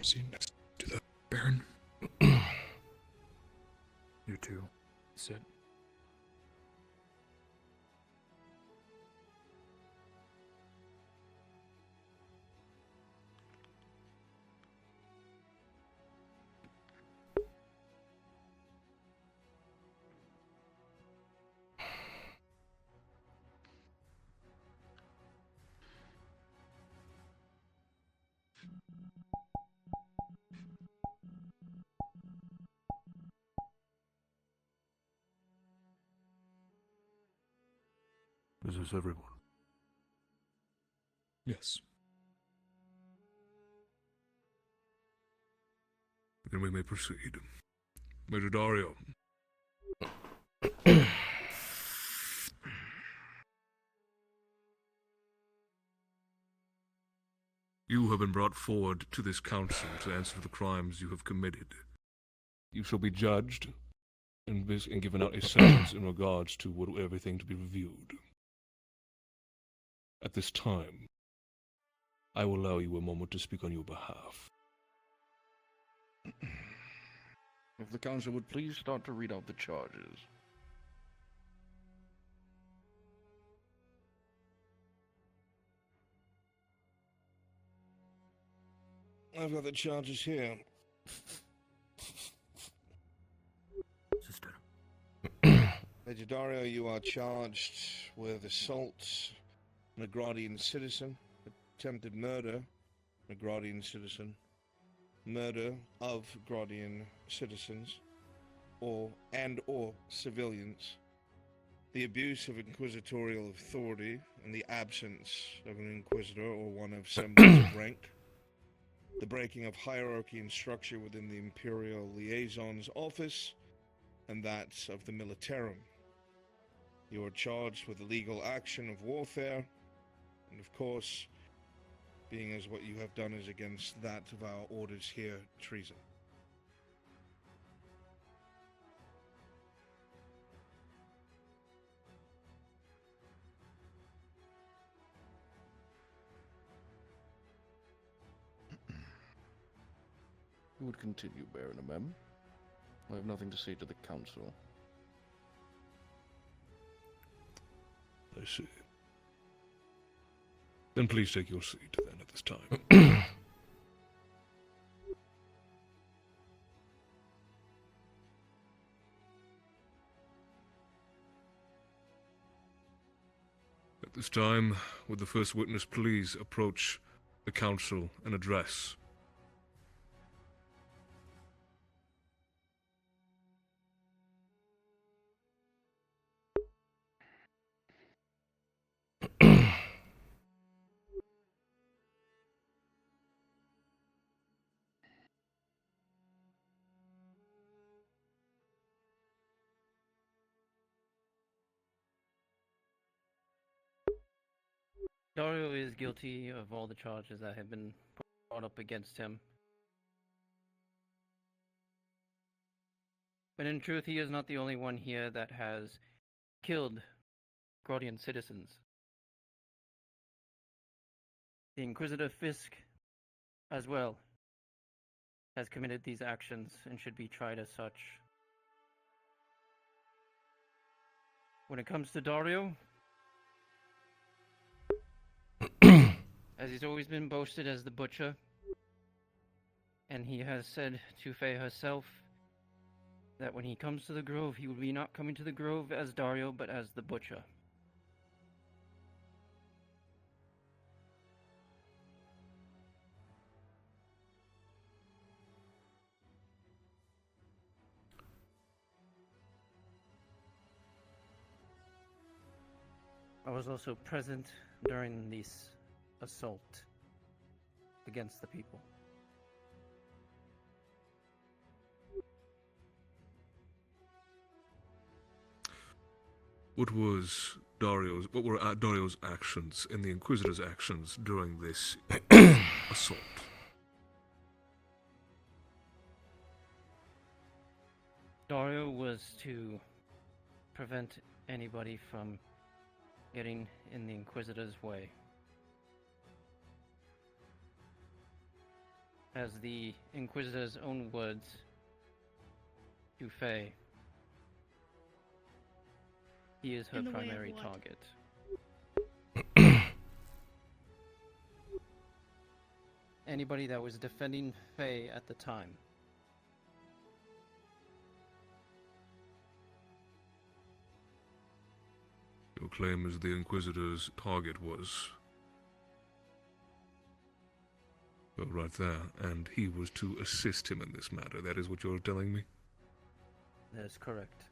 seat next to the Baron. You too. Sit. Is this everyone? Yes. Then we may proceed. Major Dario. You have been brought forward to this council to answer for the crimes you have committed. You shall be judged and given out a sentence in regards to everything to be reviewed. At this time, I will allow you a moment to speak on your behalf. If the council would please start to read out the charges. I've got the charges here. Sister. Major Dario, you are charged with assault on a Gradian citizen, attempted murder on a Gradian citizen, murder of Gradian citizens, or civilians, the abuse of inquisitorial authority in the absence of an inquisitor or one of semblance of rank, the breaking of hierarchy and structure within the Imperial Liaison's office, and that of the Militarum. You are charged with illegal action of warfare, and of course, being as what you have done is against that of our orders here, treason. You would continue, Baron Amem. I have nothing to say to the council. I see. Then please take your seat then at this time. At this time, would the first witness please approach the council and address? Dario is guilty of all the charges that have been brought up against him. But in truth, he is not the only one here that has killed Gradian citizens. The Inquisitor Fisk, as well, has committed these actions and should be tried as such. When it comes to Dario, as he's always been boasted as the Butcher, and he has said to Faye herself that when he comes to the Grove, he will be not coming to the Grove as Dario, but as the Butcher. I was also present during this assault against the people. What were Dario's actions and the Inquisitor's actions during this assault? Dario was to prevent anybody from getting in the Inquisitor's way. as the Inquisitor's own words to Faye, he is her In the way of primary what? target. Anybody that was defending Faye at the time. Your claim is the Inquisitor's target was... well, right there, and he was to assist him in this matter. That is what you're telling me? That is correct.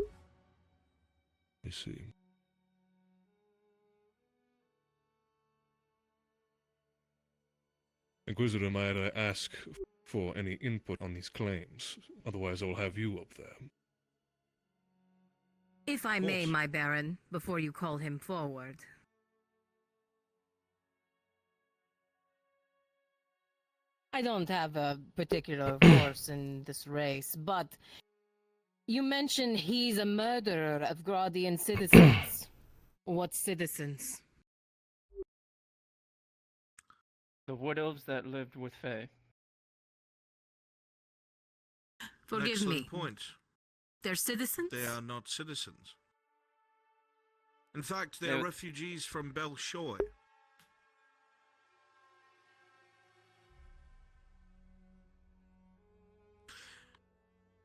I see. Inquisitor, might I ask for any input on these claims? Otherwise, I'll have you up there. If I may, course. my Baron, before you call him forward. I don't have a particular horse in this race, but you mentioned he's a murderer of Gradian citizens. What citizens? The wood elves that lived with Faye. Forgive Excellent me. point. They're citizens? They are not citizens. In fact, they are They're- refugees from Belshoi.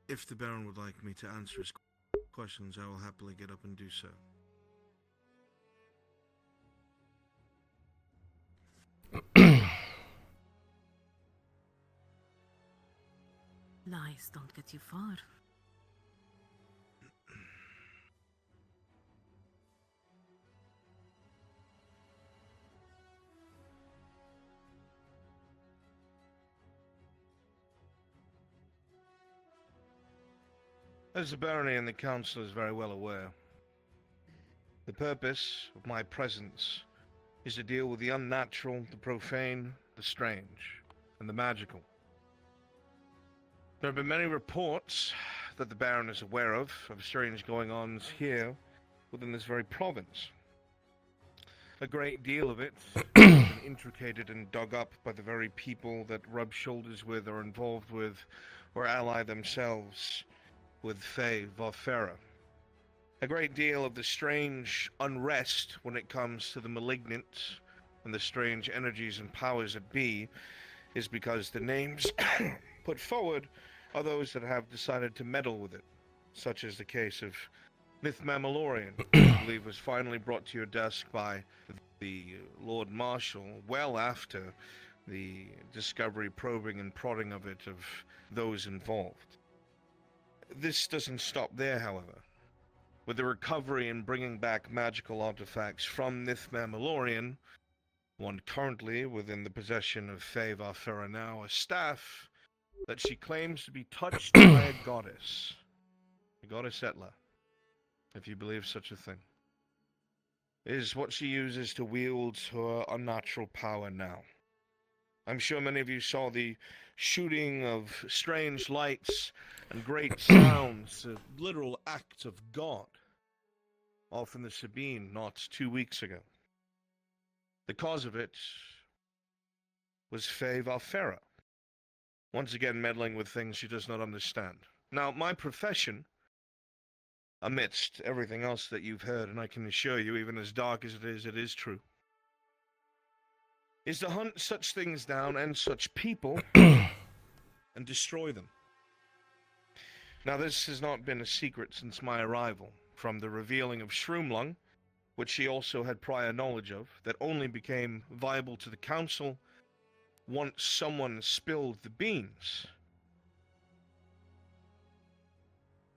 If the Baron would like me to answer his questions, I will happily get up and do so. Lies don't get you far. As the barony and the council is very well aware, the purpose of my presence is to deal with the unnatural, the profane, the strange, and the magical. There have been many reports that the Baron is aware of strange going-ons here within this very province. A great deal of it has been intricated and dug up by the very people that rub shoulders with, or involved with, or ally themselves with Faye Varfera. A great deal of the strange unrest when it comes to the malignant and the strange energies and powers that be is because the names put forward are those that have decided to meddle with it, such as the case of Nithmamalorian, I believe was finally brought to your desk by the Lord Marshal well after the discovery, probing, and prodding of it of those involved. This doesn't stop there, however. With the recovery and bringing back magical artifacts from Nithmamalorian, one currently within the possession of Faye Varfera now, a staff that she claims to be touched by a goddess Etla, if you believe such a thing, is what she uses to wield her unnatural power now. I'm sure many of you saw the shooting of strange lights and great sounds, a literal act of God, off in the Sabine not 2 weeks ago. The cause of it was Faye Varfera, once again meddling with things she does not understand. Now, my profession, amidst everything else that you've heard, and I can assure you, even as dark as it is true, is to hunt such things down and such people and destroy them. Now, this has not been a secret since my arrival, from the revealing of Shroomlung, which she also had prior knowledge of, that only became viable to the council once someone spilled the beans.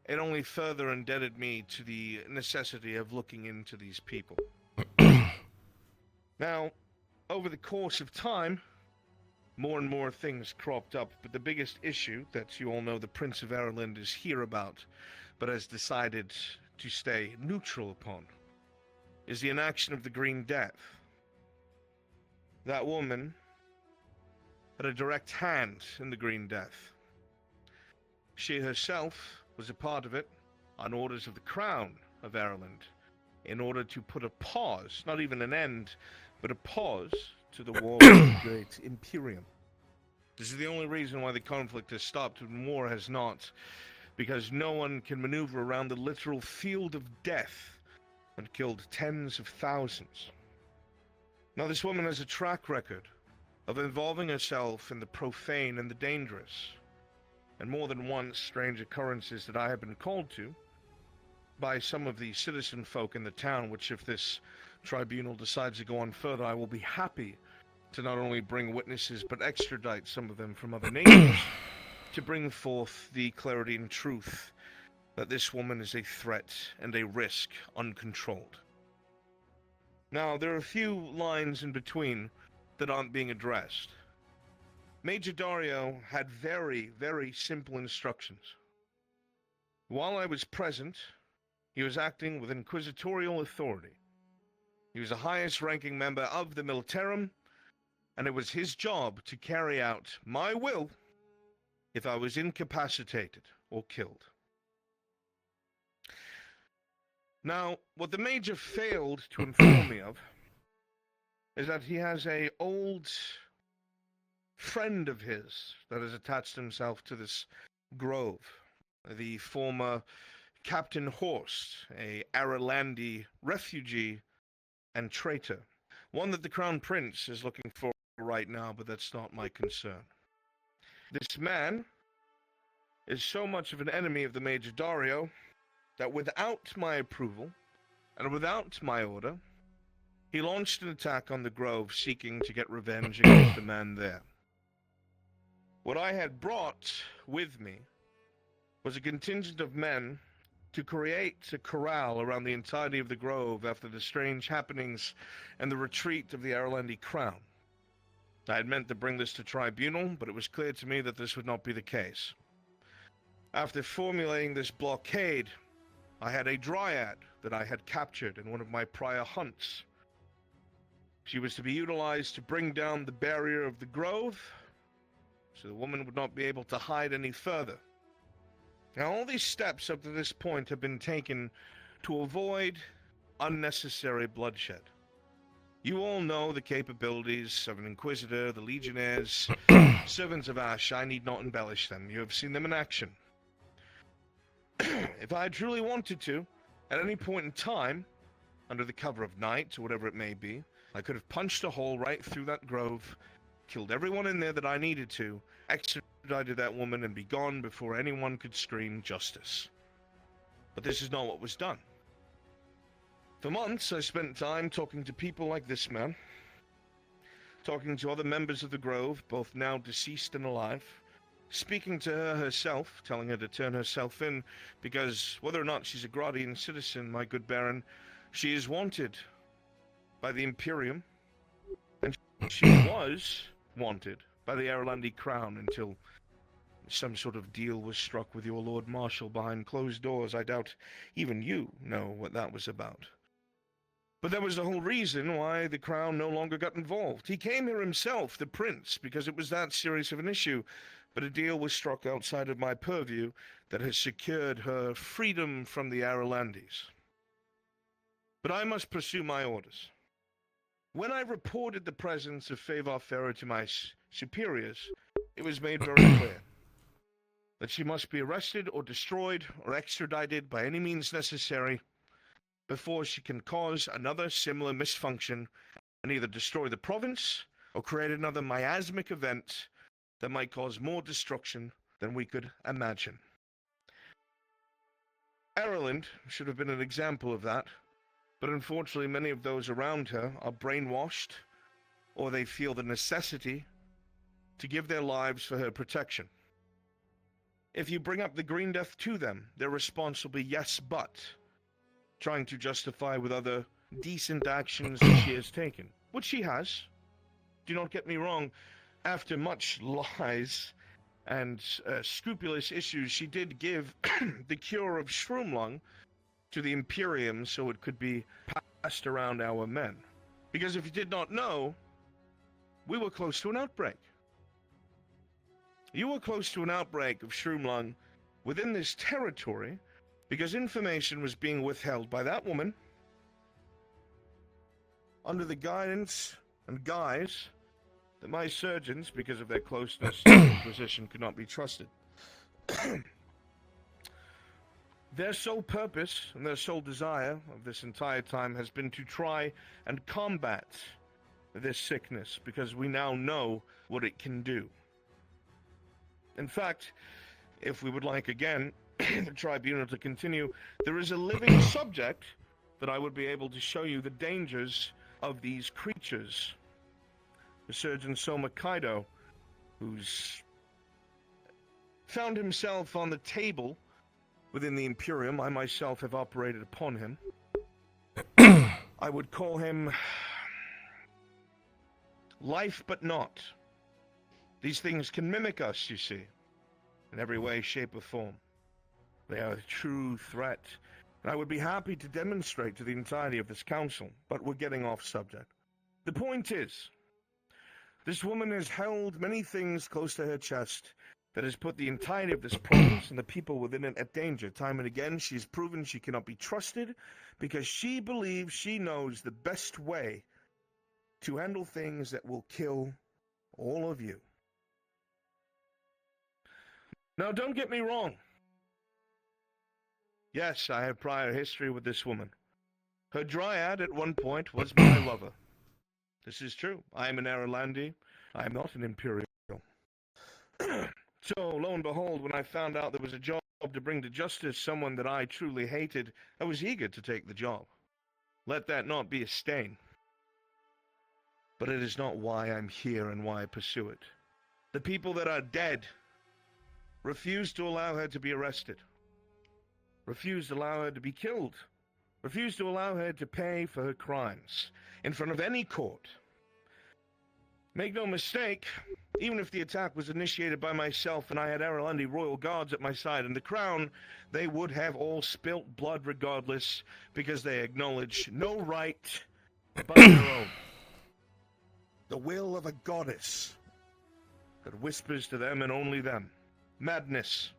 It only further indebted me to the necessity of looking into these people. Now, over the course of time, more and more things cropped up, but the biggest issue that you all know the Prince of Ireland is here about, but has decided to stay neutral upon, is the inaction of the Green Death. That woman had a direct hand in the Green Death. She herself was a part of it on orders of the Crown of Ireland, in order to put a pause, not even an end, but a pause to the war with the Great Imperium. This is the only reason why the conflict has stopped and war has not, because no one can maneuver around the literal field of death that killed tens of thousands. Now, this woman has a track record of involving herself in the profane and the dangerous, and more than once strange occurrences that I have been called to by some of the citizen folk in the town, which if this tribunal decides to go on further, I will be happy to not only bring witnesses, but extradite some of them from other nations to bring forth the clarity and truth that this woman is a threat and a risk uncontrolled. Now, there are a few lines in between that aren't being addressed. Major Dario had very, very simple instructions. While I was present, he was acting with inquisitorial authority. He was the highest ranking member of the Militarum, and it was his job to carry out my will if I was incapacitated or killed. Now, what the Major failed to inform me of is that he has an old friend of his that has attached himself to this grove, the former Captain Horst, a Aralandi refugee and traitor, one that the Crown Prince is looking for right now, but that's not my concern. This man is so much of an enemy of the Major Dario that without my approval and without my order, he launched an attack on the grove seeking to get revenge against the man there. What I had brought with me was a contingent of men to create a corral around the entirety of the grove after the strange happenings and the retreat of the Aralandi crown. I had meant to bring this to tribunal, but it was clear to me that this would not be the case. After formulating this blockade, I had a dryad that I had captured in one of my prior hunts. She was to be utilized to bring down the barrier of the grove, so the woman would not be able to hide any further. Now, all these steps up to this point have been taken to avoid unnecessary bloodshed. You all know the capabilities of an Inquisitor, the Legionnaires, servants of Ash. I need not embellish them. You have seen them in action. If I truly wanted to, at any point in time, under the cover of night or whatever it may be, I could have punched a hole right through that grove, killed everyone in there that I needed to, extradited that woman, and be gone before anyone could scream justice. But this is not what was done. For months, I spent time talking to people like this man, talking to other members of the Grove, both now deceased and alive, speaking to her herself, telling her to turn herself in, because whether or not she's a Gradian citizen, my good Baron, she is wanted by the Imperium, and she was wanted by the Aralandi Crown until some sort of deal was struck with your Lord Marshal behind closed doors. I doubt even you know what that was about. But that was the whole reason why the Crown no longer got involved. He came here himself, the Prince, because it was that serious of an issue, but a deal was struck outside of my purview that has secured her freedom from the Aralandis. But I must pursue my orders. When I reported the presence of Favor Ferrer to my superiors, it was made very clear that she must be arrested or destroyed or extradited by any means necessary before she can cause another similar misfunction and either destroy the province or create another miasmic event that might cause more destruction than we could imagine. Ireland should have been an example of that, but unfortunately many of those around her are brainwashed, or they feel the necessity to give their lives for her protection. If you bring up the Green Death to them, their response will be yes, but, trying to justify with other decent actions that she has taken, which she has. Do not get me wrong, after much lies and scrupulous issues, she did give the cure of Shroomlung to the Imperium so it could be passed around our men. Because if you did not know, we were close to an outbreak. You were close to an outbreak of Shroomlung within this territory because information was being withheld by that woman under the guidance and guise that my surgeons, because of their closeness to the Inquisition, could not be trusted. Their sole purpose and their sole desire of this entire time has been to try and combat this sickness, because we now know what it can do. In fact, if we would like again the tribunal to continue, there is a living subject that I would be able to show you the dangers of these creatures. The surgeon Soma Kaido, who's found himself on the table within the Imperium. I myself have operated upon him. I would call him life but not. These things can mimic us, you see, in every way, shape, or form. They are a true threat, and I would be happy to demonstrate to the entirety of this council, but we're getting off subject. The point is, this woman has held many things close to her chest that has put the entirety of this province and the people within it at danger. Time and again, she's proven she cannot be trusted because she believes she knows the best way to handle things that will kill all of you. Now, don't get me wrong. Yes, I have prior history with this woman. Her dryad at one point was my lover. This is true. I am an Aralandi. I am not an Imperial. So, lo and behold, when I found out there was a job to bring to justice someone that I truly hated, I was eager to take the job. Let that not be a stain. But it is not why I'm here and why I pursue it. The people that are dead refuse to allow her to be arrested. Refuse to allow her to be killed. Refuse to allow her to pay for her crimes in front of any court. Make no mistake, even if the attack was initiated by myself and I had Aralandi royal guards at my side and the crown, they would have all spilt blood regardless, because they acknowledge no right but their own. The will of a goddess that whispers to them and only them. Madness.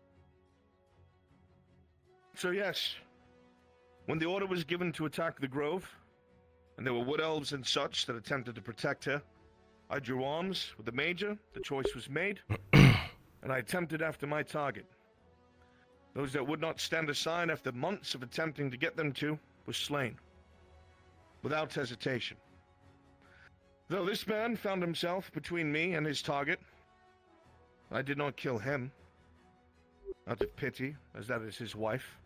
So yes, when the order was given to attack the grove, and there were wood elves and such that attempted to protect her, I drew arms with the major, the choice was made, and I attempted after my target. Those that would not stand aside after months of attempting to get them to were slain, without hesitation. Though this man found himself between me and his target, I did not kill him, out of pity, as that is his wife.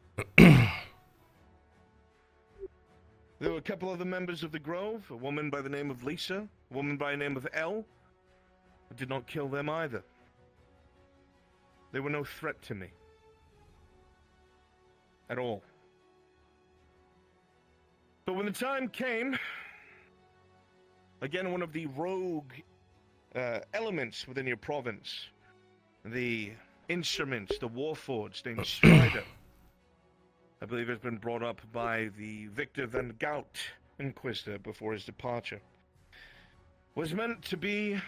There were a couple of the members of the Grove, a woman by the name of Lisa, a woman by the name of Elle. I did not kill them either. They were no threat to me. At all. But when the time came, again, one of the rogue elements within your province, the instruments, the warforged named Strider, I believe has been brought up by the Victor Van Gout Inquisitor before his departure, was meant to be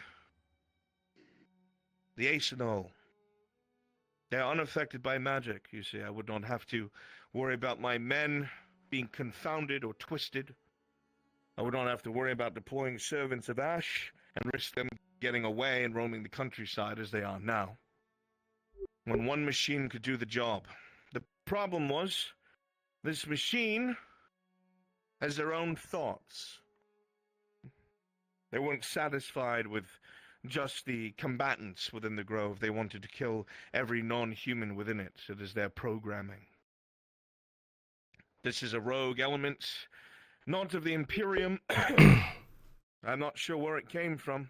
the ace in the hole. They are unaffected by magic, you see. I would not have to worry about my men being confounded or twisted. I would not have to worry about deploying servants of Ash and risk them getting away and roaming the countryside as they are now, when one machine could do the job. The problem was, this machine has their own thoughts. They weren't satisfied with just the combatants within the Grove. They wanted to kill every non-human within it. It is their programming. This is a rogue element, not of the Imperium. I'm not sure where it came from,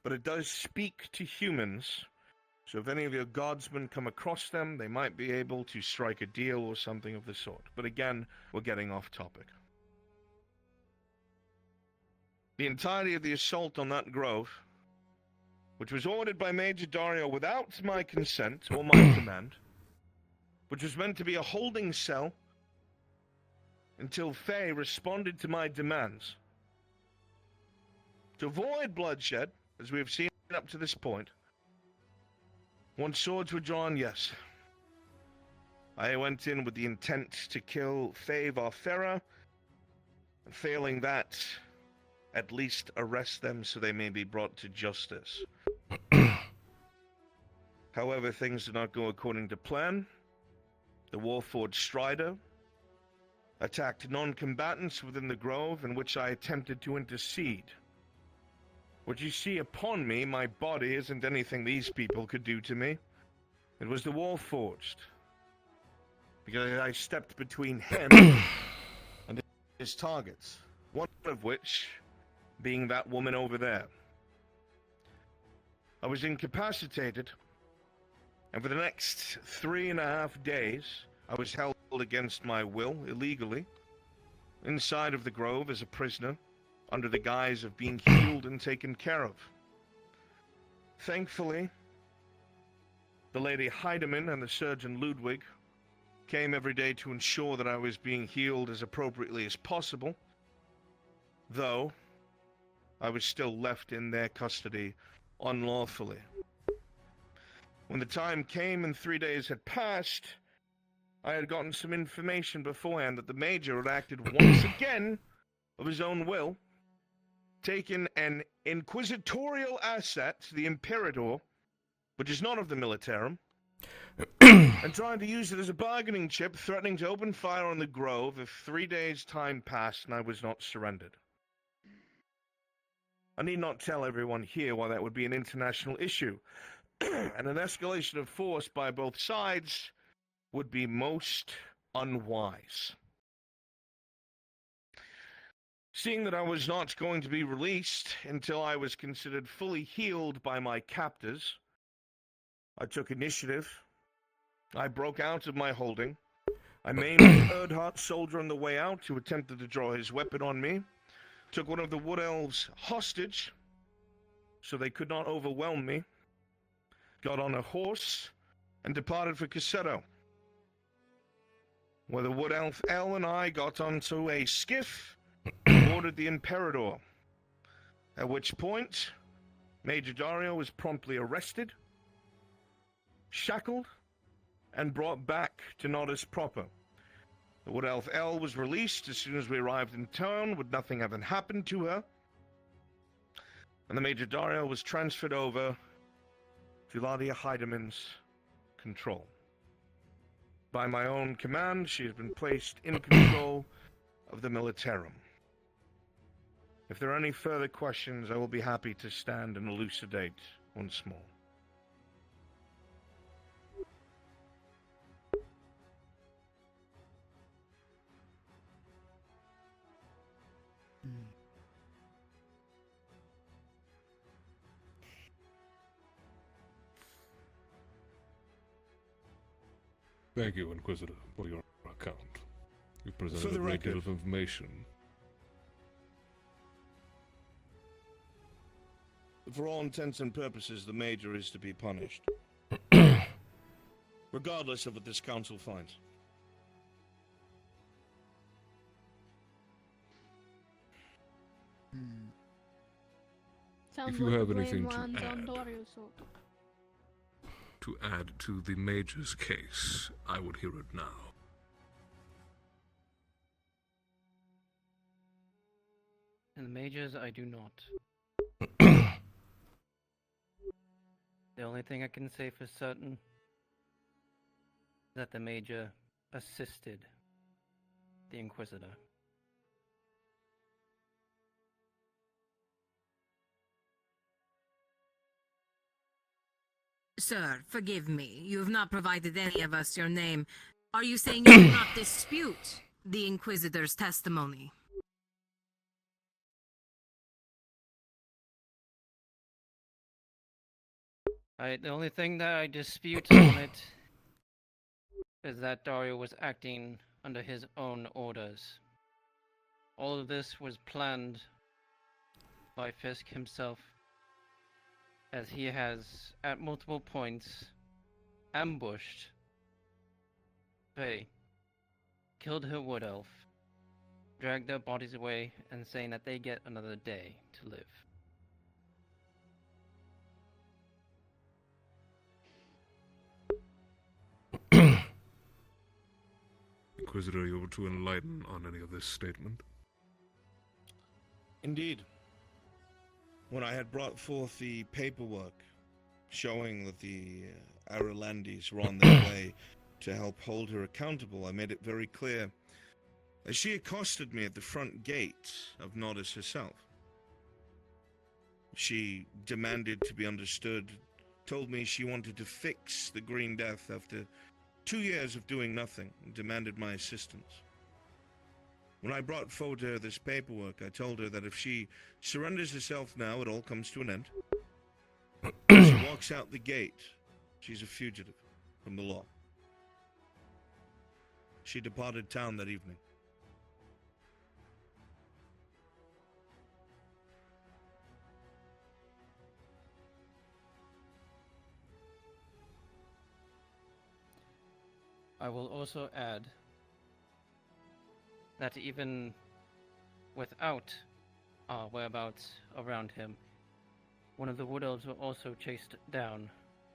but it does speak to humans. So if any of your guardsmen come across them, they might be able to strike a deal or something of the sort. But again, we're getting off topic. The entirety of the assault on that grove, which was ordered by Major Dario without my consent or my command, which was meant to be a holding cell until Faye responded to my demands. To avoid bloodshed, as we have seen up to this point, once swords were drawn, yes. I went in with the intent to kill Faye Varfera, and failing that, at least arrest them so they may be brought to justice. However, things did not go according to plan. The Warforged Strider attacked non-combatants within the grove, in which I attempted to intercede. What you see upon me, my body, isn't anything these people could do to me. It was the Warforged. Because I stepped between him and his targets, one of which being that woman over there. I was incapacitated, and for the next 3.5 days, I was held against my will, illegally, inside of the grove as a prisoner, under the guise of being healed and taken care of. Thankfully, the Lady Heidemann and the Surgeon Ludwig came every day to ensure that I was being healed as appropriately as possible, though I was still left in their custody unlawfully. When the time came and 3 days had passed, I had gotten some information beforehand that the Major had acted once again of his own will, taken an inquisitorial asset, the Imperator, which is not of the Militarum, and trying to use it as a bargaining chip, threatening to open fire on the grove if 3 days' time passed and I was not surrendered. I need not tell everyone here why that would be an international issue, and an escalation of force by both sides would be most unwise. Seeing that I was not going to be released until I was considered fully healed by my captors, I took initiative. I broke out of my holding. I maimed an Erdhart soldier on the way out who attempted to draw his weapon on me, took one of the Wood Elves hostage so they could not overwhelm me, got on a horse, and departed for Casetto, where the Wood Elf El and I got onto a skiff and boarded the Imperator, at which point Major Dario was promptly arrested, shackled, and brought back to Nautis proper. The Wood Elf El was released as soon as we arrived in town, with nothing having happened to her, and the Major Dario was transferred over to Lady Heidemann's control. By my own command, she has been placed in control of the Militarum. If there are any further questions, I will be happy to stand and elucidate once more. Thank you, Inquisitor, for your account. You presented For the a great deal record. of information. For all intents and purposes, the Major is to be punished, regardless of what this council finds. Sounds If you like the have blame anything to lands on add. Dario's sword. To add to the Major's case, I would hear it now. And the Majors, I do not. The only thing I can say for certain is that the Major assisted the Inquisitor. Sir, forgive me. You have not provided any of us your name. Are you saying you do not dispute the Inquisitor's testimony? The only thing that I dispute on it is that Dario was acting under his own orders. All of this was planned by Fisk himself, as he has, at multiple points, ambushed Faye, killed her wood elf, dragged their bodies away, and saying that they get another day to live. Inquisitor, are you able to enlighten on any of this statement? Indeed. When I had brought forth the paperwork showing that the Aralandis were on their way to help hold her accountable, I made it very clear as she accosted me at the front gate of Nautis herself. She demanded to be understood, told me she wanted to fix the Green Death after 2 years of doing nothing, and demanded my assistance. When I brought forward to her this paperwork, I told her that if she surrenders herself now, it all comes to an end. If she walks out the gate, she's a fugitive from the law. She departed town that evening. I will also add that even without our whereabouts around him, one of the Wood Elves were also chased down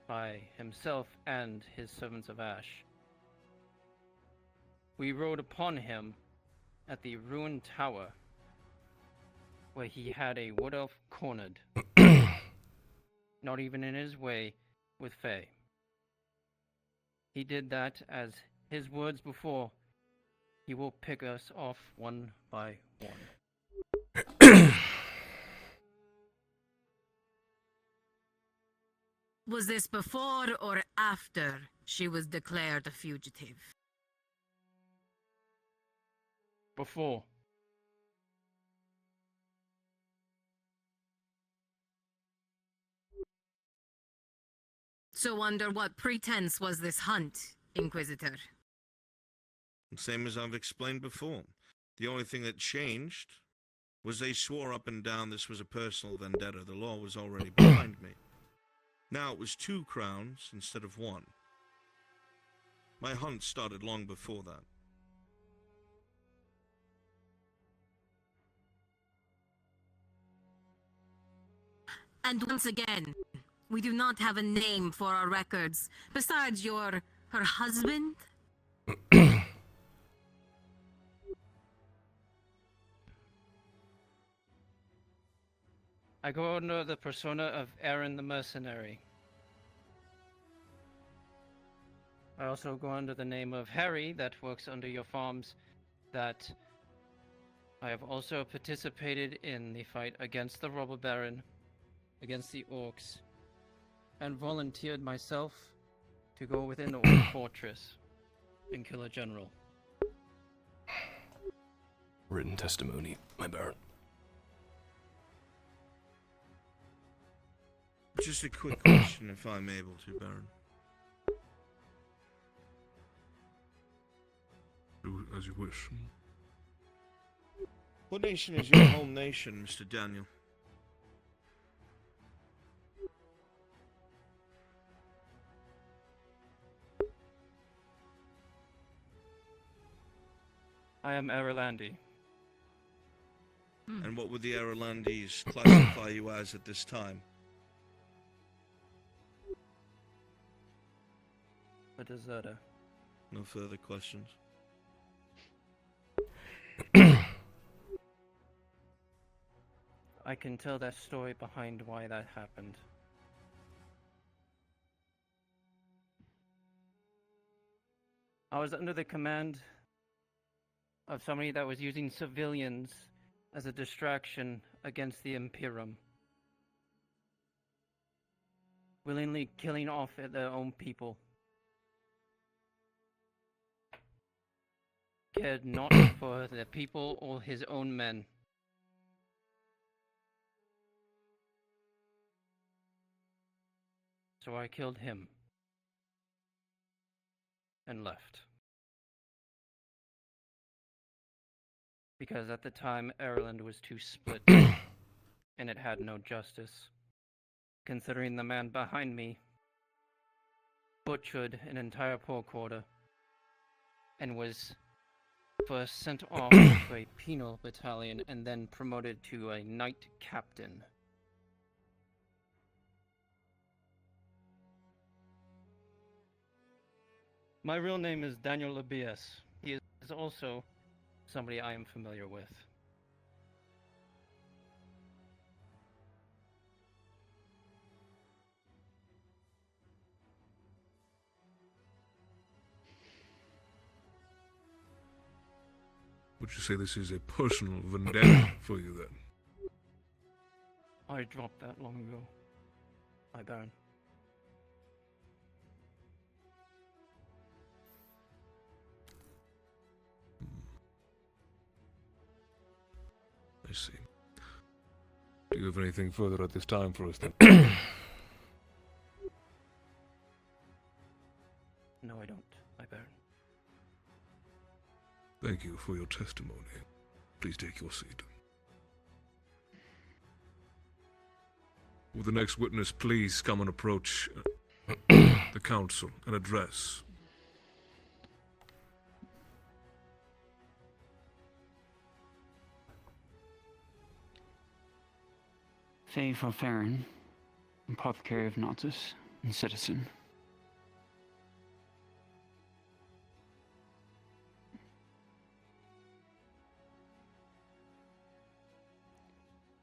by himself and his servants of Ash. We rode upon him at the ruined tower, where he had a Wood Elf cornered, not even in his way with Fae. He did that as his words before, he will pick us off one by one. Was this before or after she was declared a fugitive? Before. So under what pretense was this hunt, Inquisitor? Same as I've explained before. The only thing that changed was they swore up and down this was a personal vendetta. The law was already behind me. Now it was 2 crowns instead of 1. My hunt started long before that. And once again, we do not have a name for our records, besides her husband? I go under the persona of Aaron the Mercenary. I also go under the name of Harry, that works under your farms, that I have also participated in the fight against the Robber Baron, against the Orcs, and volunteered myself to go within the Orc Fortress and kill a general. Written testimony, my Baron. Just a quick question, if I'm able to, Baron. Do as you wish. What nation is your home nation, Mr. Daniel? I am Aralandi. And what would the Aralandis classify you as at this time? A deserter. No further questions. I can tell that story behind why that happened. I was under the command of somebody that was using civilians as a distraction against the Imperium. Willingly killing off their own people. Cared not for the people or his own men. So I killed him. And left. Because at the time, Ireland was too split, and it had no justice. Considering the man behind me butchered an entire poor quarter, and was first sent off to a penal battalion, and then promoted to a knight captain. My real name is Daniel Labias. He is also somebody I am familiar with. Would you say this is a personal vendetta for you then? I dropped that long ago, my baron. I see. Do you have anything further at this time for us then? No, I don't, my baron. Thank you for your testimony. Please take your seat. Will the next witness please come and approach the council and address? Faye Farfarin, apothecary of Nautis and citizen.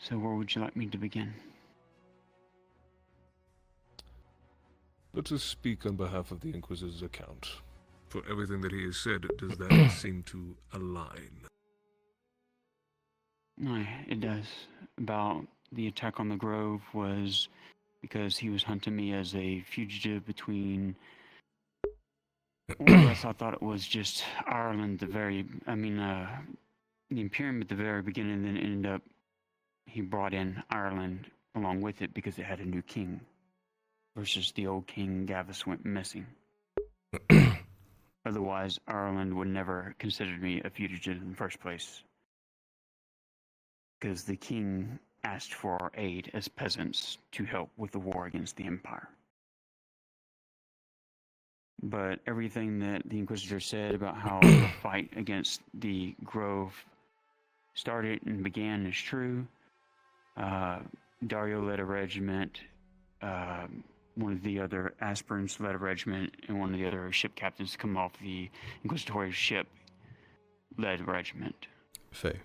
So where would you like me to begin? Let us speak on behalf of the Inquisitor's account. For everything that he has said, does that seem to align? Aye, it does. About the attack on the Grove was because he was hunting me as a fugitive between... Well, I thought it was just Ireland the Imperium at the very beginning, and then ended up he brought in Ireland along with it because it had a new king versus the old king Gavis went missing. Otherwise, Ireland would never consider me a fugitive in the first place because the king asked for our aid as peasants to help with the war against the Empire. But everything that the Inquisitor said about how the fight against the Grove started and began is true. Dario led a regiment, one of the other aspirants led a regiment, and one of the other ship captains to come off the Inquisitorial ship led a regiment. Faye,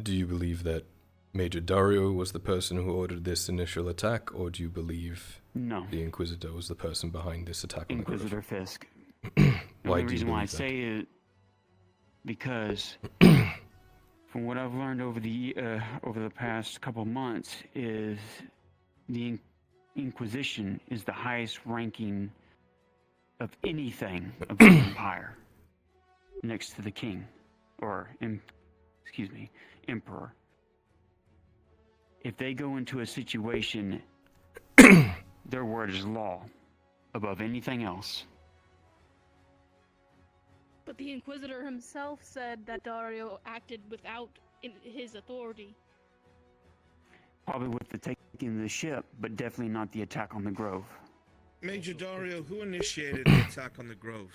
do you believe that Major Dario was the person who ordered this initial attack, or do you believe No. the Inquisitor was the person behind this attack on Inquisitor Fisk. Why The do you reason why I believe that? say it because from what I've learned over the past couple of months is the Inquisition is the highest ranking of anything of the Empire, next to the King, or Emperor. If they go into a situation, their word is law above anything else. But the Inquisitor himself said that Dario acted without his authority. Probably with the taking the ship, but definitely not the attack on the Grove. Major Dario, who initiated the attack on the Grove?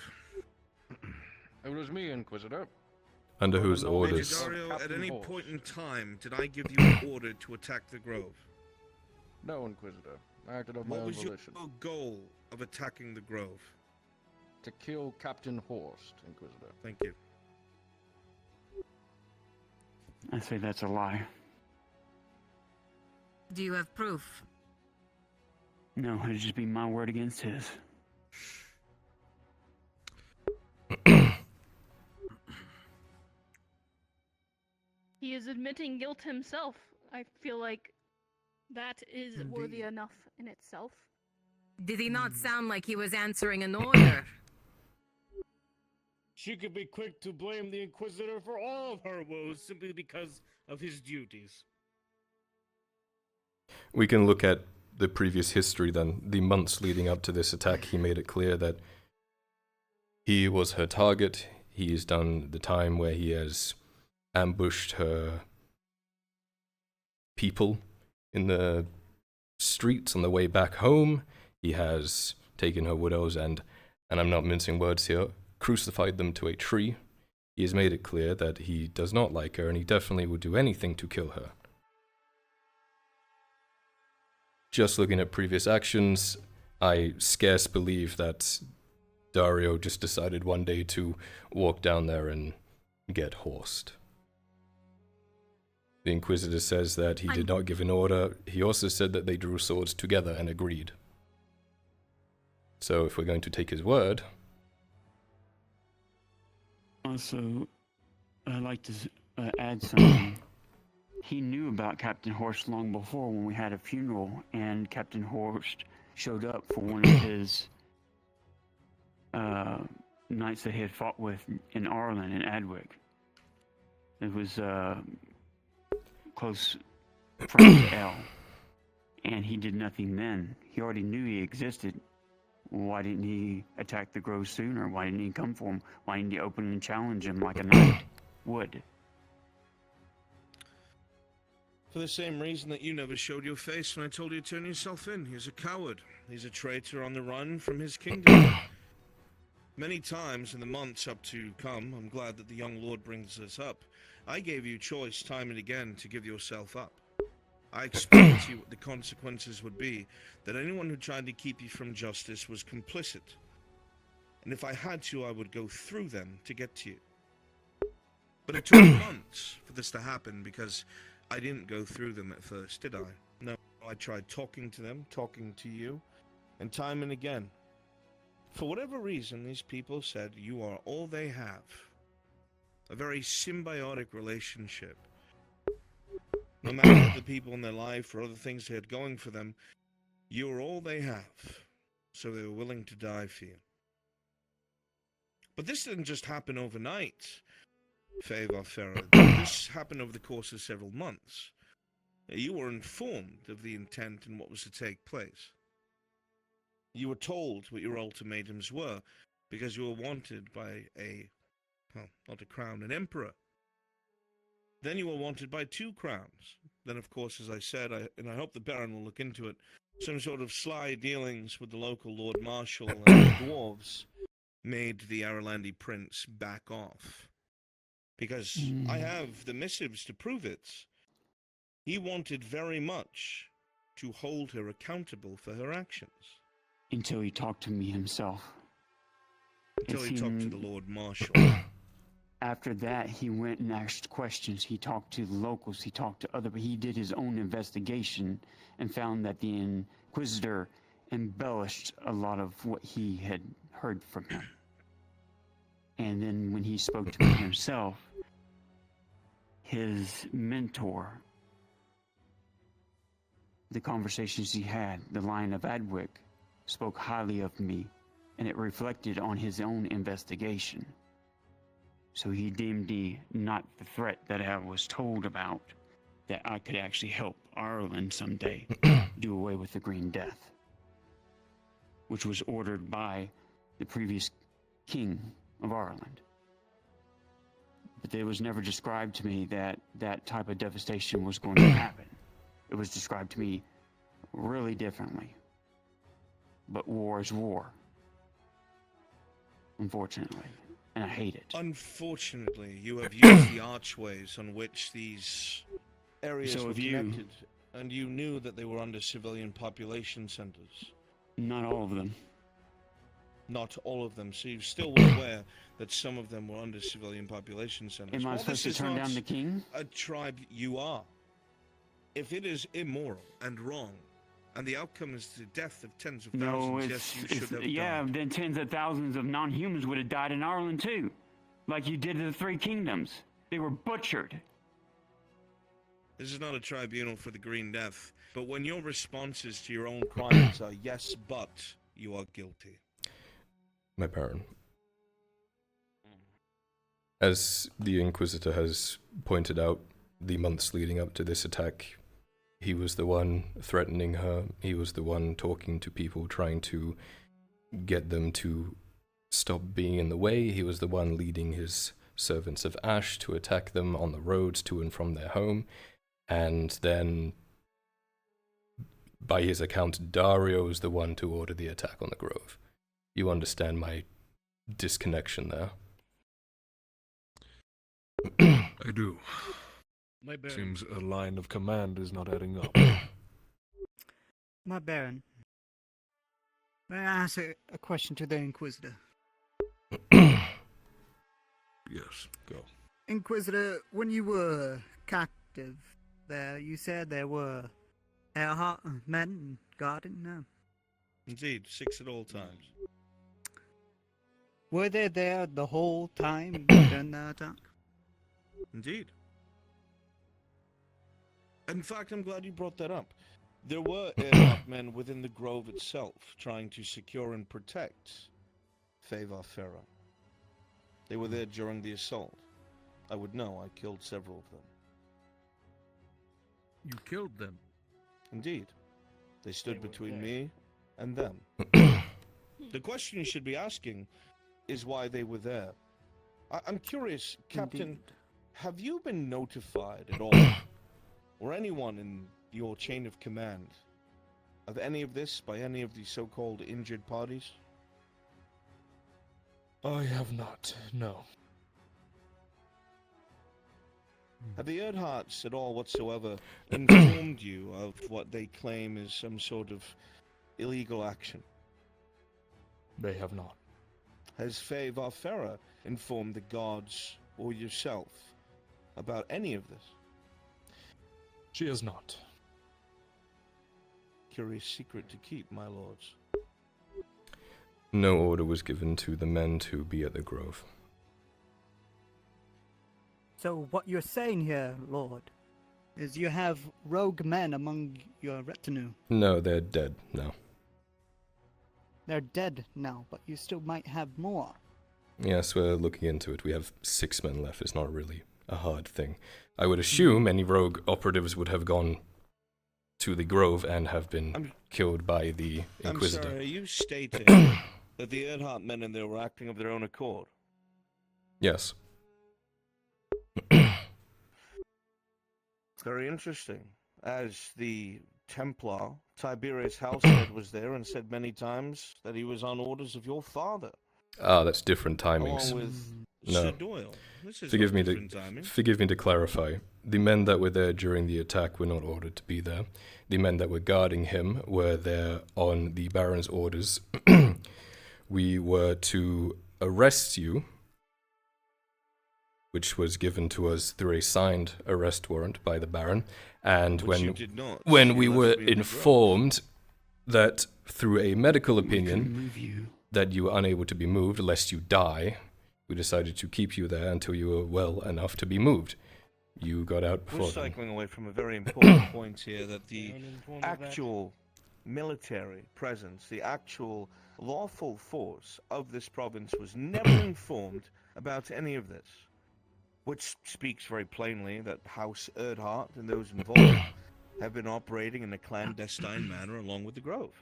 It was me, Inquisitor. Under whose Major orders? Major Dario, at Captain any Horst. point in time, did I give you an order to attack the Grove? No, Inquisitor. I acted of my What own was your volition. goal of attacking the Grove? To kill Captain Horst, Inquisitor. Thank you. I say that's a lie. Do you have proof? No, it'd just be my word against his. He is admitting guilt himself. I feel like that is worthy enough in itself. Did he not sound like he was answering an order? She could be quick to blame the Inquisitor for all of her woes simply because of his duties. We can look at the previous history then. The months leading up to this attack, he made it clear that he was her target. He's done the time where he has ambushed her people in the streets on the way back home. He has taken her widows and I'm not mincing words here, crucified them to a tree. He has made it clear that he does not like her and he definitely would do anything to kill her. Just looking at previous actions, I scarce believe that Dario just decided one day to walk down there and get horsed. The Inquisitor says that he did not give an order. He also said that they drew swords together and agreed. So if we're going to take his word... Also, I'd like to add something. He knew about Captain Horst long before when we had a funeral, and Captain Horst showed up for one of his knights that he had fought with in Arlen and Adwick. It was close friend to El, and he did nothing then. He already knew he existed. Why didn't he attack the Grove sooner? Why didn't he come for him? Why didn't he open and challenge him like a knight would? For the same reason that you never showed your face when I told you to turn yourself in. He's a coward. He's a traitor on the run from his kingdom. Many times in the months up to come, I'm glad that the young lord brings this up, I gave you choice time and again to give yourself up. I explained to you what the consequences would be, that anyone who tried to keep you from justice was complicit. And if I had to, I would go through them to get to you. But it took months for this to happen because I didn't go through them at first, did I? No, I tried talking to them, talking to you, and time and again. For whatever reason, these people said you are all they have. A very symbiotic relationship. No matter what the people in their life or other things they had going for them, you are all they have. So they were willing to die for you. But this didn't just happen overnight, Favor Pharaoh. This happened over the course of several months. You were informed of the intent and what was to take place. You were told what your ultimatums were, because you were wanted by not a crown, an emperor. Then you were wanted by 2 crowns. Then, of course, as I said, and I hope the Baron will look into it, some sort of sly dealings with the local Lord Marshal and the dwarves made the Aralandi prince back off. Because I have the missives to prove it. He wanted very much to hold her accountable for her actions. Until he talked to me himself. Until he talked to the Lord Marshal. After that, he went and asked questions. He talked to the locals. He talked to other. He did his own investigation and found that the Inquisitor embellished a lot of what he had heard from him. And then when he spoke to me himself, his mentor, the conversations he had, the Lion of Adwick, spoke highly of me, and it reflected on his own investigation. So he deemed me not the threat that I was told about, that I could actually help Ireland someday do away with the Green Death, which was ordered by the previous king of Ireland. But it was never described to me that that type of devastation was going to happen. It was described to me really differently. But war is war, unfortunately, and I hate it. Unfortunately, you have used the archways on which these areas were connected, and you knew that they were under civilian population centers. Not all of them. Not all of them. So you still were aware that some of them were under civilian population centers. Am I supposed to turn down the king? A tribe, you are. If it is immoral and wrong, and the outcome is the death of tens of thousands, yes, you should have died. Then tens of thousands of non-humans would have died in Ireland too. Like you did to the 3 kingdoms. They were butchered. This is not a tribunal for the Green Death, but when your responses to your own crimes are yes, but you are guilty. My Baron. As the Inquisitor has pointed out, the months leading up to this attack, he was the one threatening her. He was the one talking to people, trying to get them to stop being in the way. He was the one leading his servants of Ash to attack them on the roads to and from their home. And then, by his account, Dario was the one to order the attack on the Grove. You understand my disconnection there? I do. My Baron. Seems a line of command is not adding up. My Baron, may I ask a question to the Inquisitor? Yes, go. Inquisitor, when you were captive there, you said there were men guarding? No. Indeed, 6 at all times. Were they there the whole time during the attack? Indeed. In fact, I'm glad you brought that up. There were Earhart men within the grove itself, trying to secure and protect Favar Farah. They were there during the assault. I would know, I killed several of them. You killed them. Indeed. They stood They were between there. me and them. The question you should be asking is why they were there. I'm curious, Captain, Indeed. have you been notified at all, or anyone in your chain of command, of any of this by any of the so-called injured parties? I have not, no. Have the Earharts at all whatsoever informed you of what they claim is some sort of illegal action? They have not. Has Favar Farah informed the guards or yourself about any of this? She has not. Curious secret to keep, my lords. No order was given to the men to be at the grove. So what you're saying here, Lord, is you have rogue men among your retinue. No, they're dead now. They're dead now, but you still might have more. Yes, we're looking into it. We have 6 men left. It's not really a hard thing. I would assume any rogue operatives would have gone to the grove and have been killed by the Inquisitor. I'm sorry, are you stating that the Earhart men in there were acting of their own accord? Yes. Very interesting. As the Templar, Tiberius Halstead was there and said many times that he was on orders of your father. Ah, that's different timings. Along with No. Sir Doyle. This is Forgive not me different timing. Forgive me to clarify. The men that were there during the attack were not ordered to be there. The men that were guarding him were there on the Baron's orders. We were to arrest you, which was given to us through a signed arrest warrant by the Baron, and Which you did not. when You we left were me in the grove. informed that through a medical We couldn't opinion move you. that you were unable to be moved lest you die, we decided to keep you there until you were well enough to be moved. You got out We're before then. cycling away from a very important point here, that the Uninformed of that. actual military presence, the actual lawful force of this province was never informed about any of this. Which speaks very plainly that House Erdhart and those involved have been operating in a clandestine manner along with the Grove.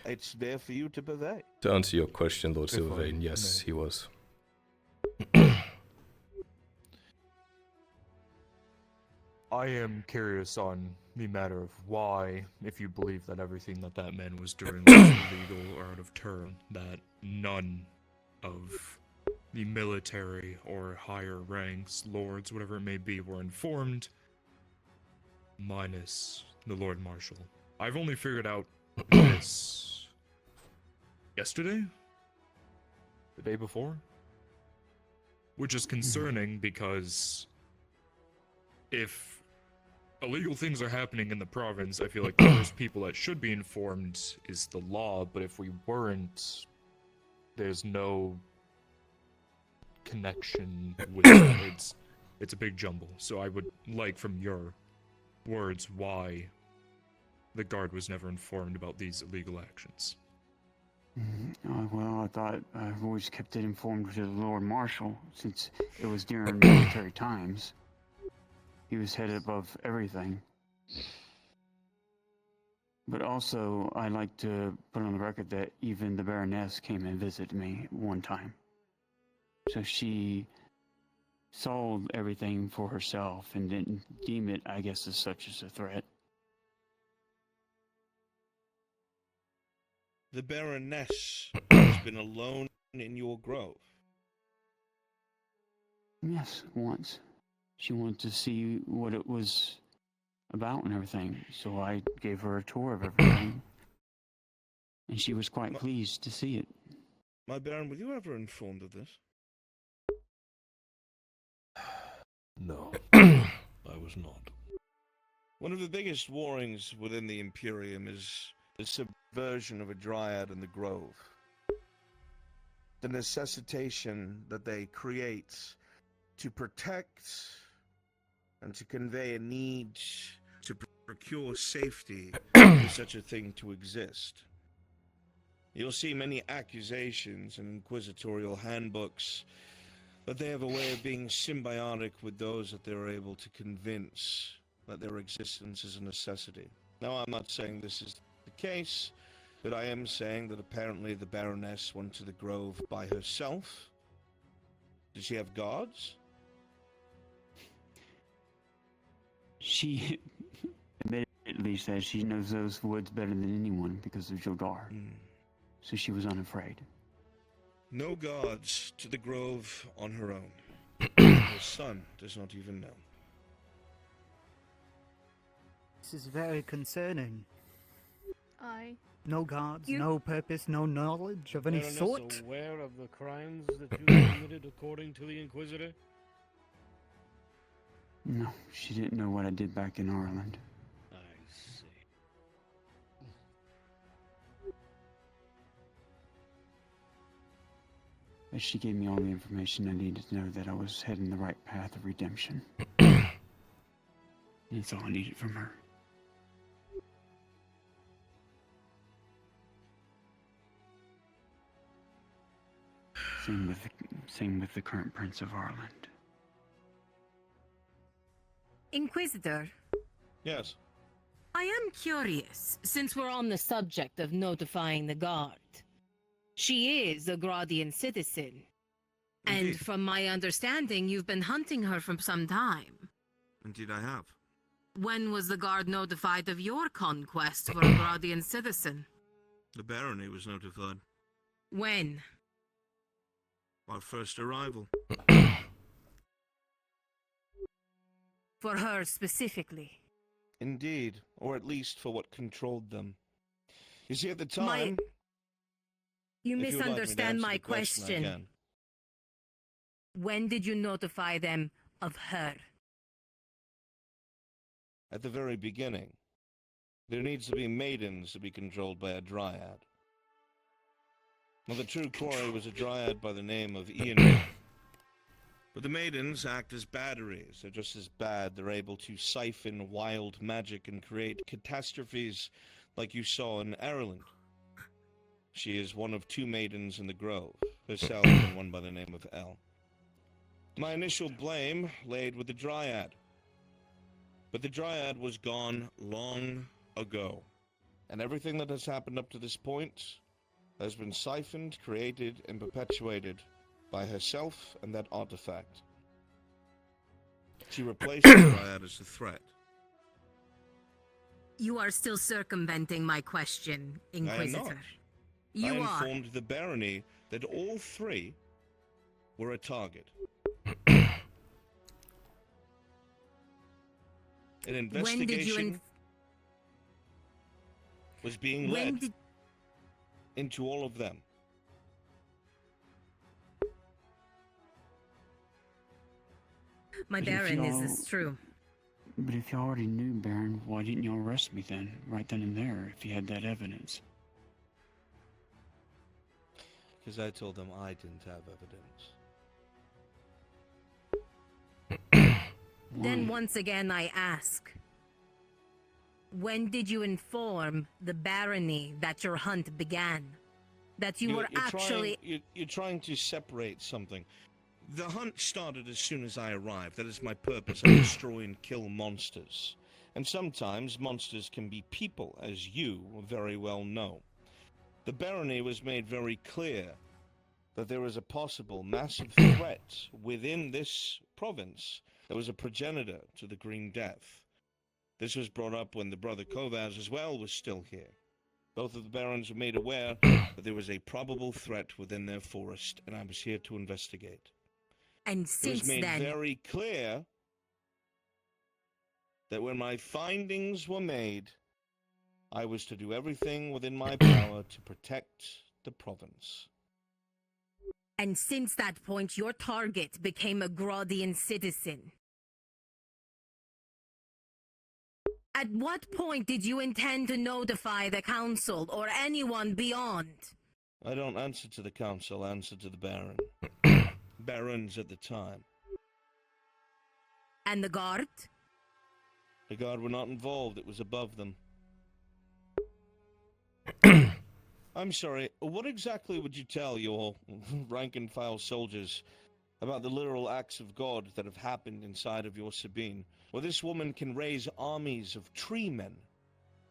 It's there for you to purvey. To answer your question, Lord If I Silvervein, yes, may. he was. I am curious on the matter of why, if you believe that everything that that man was doing was illegal or out of turn, that none of the military or higher ranks, lords, whatever it may be, were informed, minus the Lord Marshal. I've only figured out this yesterday? The day before? Which is concerning because if illegal things are happening in the province, I feel like the first people that should be informed is the law, but if we weren't, there's no connection with it. It's a big jumble. So I would like from your words why the guard was never informed about these illegal actions. Well, I thought I've always kept it informed to the Lord Marshal since it was during military times. He was head above everything. But also, I like to put on the record that even the Baroness came and visited me one time. So she saw everything for herself and didn't deem it, I guess, as such as a threat. The Baroness has been alone in your grove. Yes, once. She wanted to see what it was about and everything, so I gave her a tour of everything. And she was quite pleased to see it. My Baron, were you ever informed of this? No, I was not. One of the biggest warrings within the Imperium is the subversion of a dryad in the Grove. the necessitation that they create to protect and to convey a need to procure safety for such a thing to exist. You'll see many accusations in inquisitorial handbooks that they have a way of being symbiotic with those that they're able to convince that their existence is a necessity. Now, I'm not saying this is the case, but I am saying that apparently the Baroness went to the grove by herself. Did she have guards? She admittedly says she knows those woods better than anyone because of Jodar. So she was unafraid. No guards to the grove on her own. Her son does not even know. This is very concerning. No guards, no purpose, no knowledge of any Baroness sort. aware of the crimes that you have committed according to the Inquisitor? No, she didn't know what I did back in Ireland. I see. But she gave me all the information I needed to know that I was heading the right path of redemption. That's all I needed from her. Same with the current Prince of Ireland. Inquisitor, Yes. I am curious, since we're on the subject of notifying the guard. She is a Gradian citizen. And Indeed. from my understanding, you've been hunting her for some time. Indeed I have. When was the guard notified of your conquest for a Gradian citizen? The barony was notified. When? Our first arrival. For her specifically. Indeed, or at least for what controlled them. You see, at the time... You if you would like me to misunderstand answer my the question, I question. can. When did you notify them of her? At the very beginning. There needs to be maidens to be controlled by a dryad. Well, the true quarry was a dryad by the name of Ian. But the maidens act as batteries. They're just as bad. They're able to siphon wild magic and create catastrophes like you saw in Ireland. She is one of two maidens in the grove, herself and one by the name of Elle. My initial blame laid with the dryad. But the dryad was gone long ago. And everything that has happened up to this point has been siphoned, created, and perpetuated by herself and that artifact. She replaced the dryad as a threat. You are still circumventing my question, Inquisitor. I am not. You I are. informed the barony that all three were a target. An investigation was being led into all of them. My Baron, is this true? But if y'all already knew, Baron, why didn't y'all arrest me then, right then and there, if you had that evidence? Because I told them I didn't have evidence. Then once again I ask. When did you inform the barony that your hunt began? That you were actually... You're trying to separate something. The hunt started as soon as I arrived. That is my purpose. I destroy and kill monsters. And sometimes monsters can be people, as you very well know. The barony was made very clear that there was a possible massive threat within this province that was a progenitor to the Green Death. This was brought up when the brother Kovaz as well was still here. Both of the barons were made aware that there was a probable threat within their forest, and I was here to investigate. And It since was made then... very clear that when my findings were made, I was to do everything within my power to protect the province. And since that point, your target became a Gradian citizen. At what point did you intend to notify the council or anyone beyond? I don't answer to the council, I answer to the Baron. Barons at the time. And the guard? The guard were not involved, it was above them. I'm sorry, what exactly would you tell your rank-and-file soldiers about the literal acts of God that have happened inside of your Sabine, where this woman can raise armies of tree men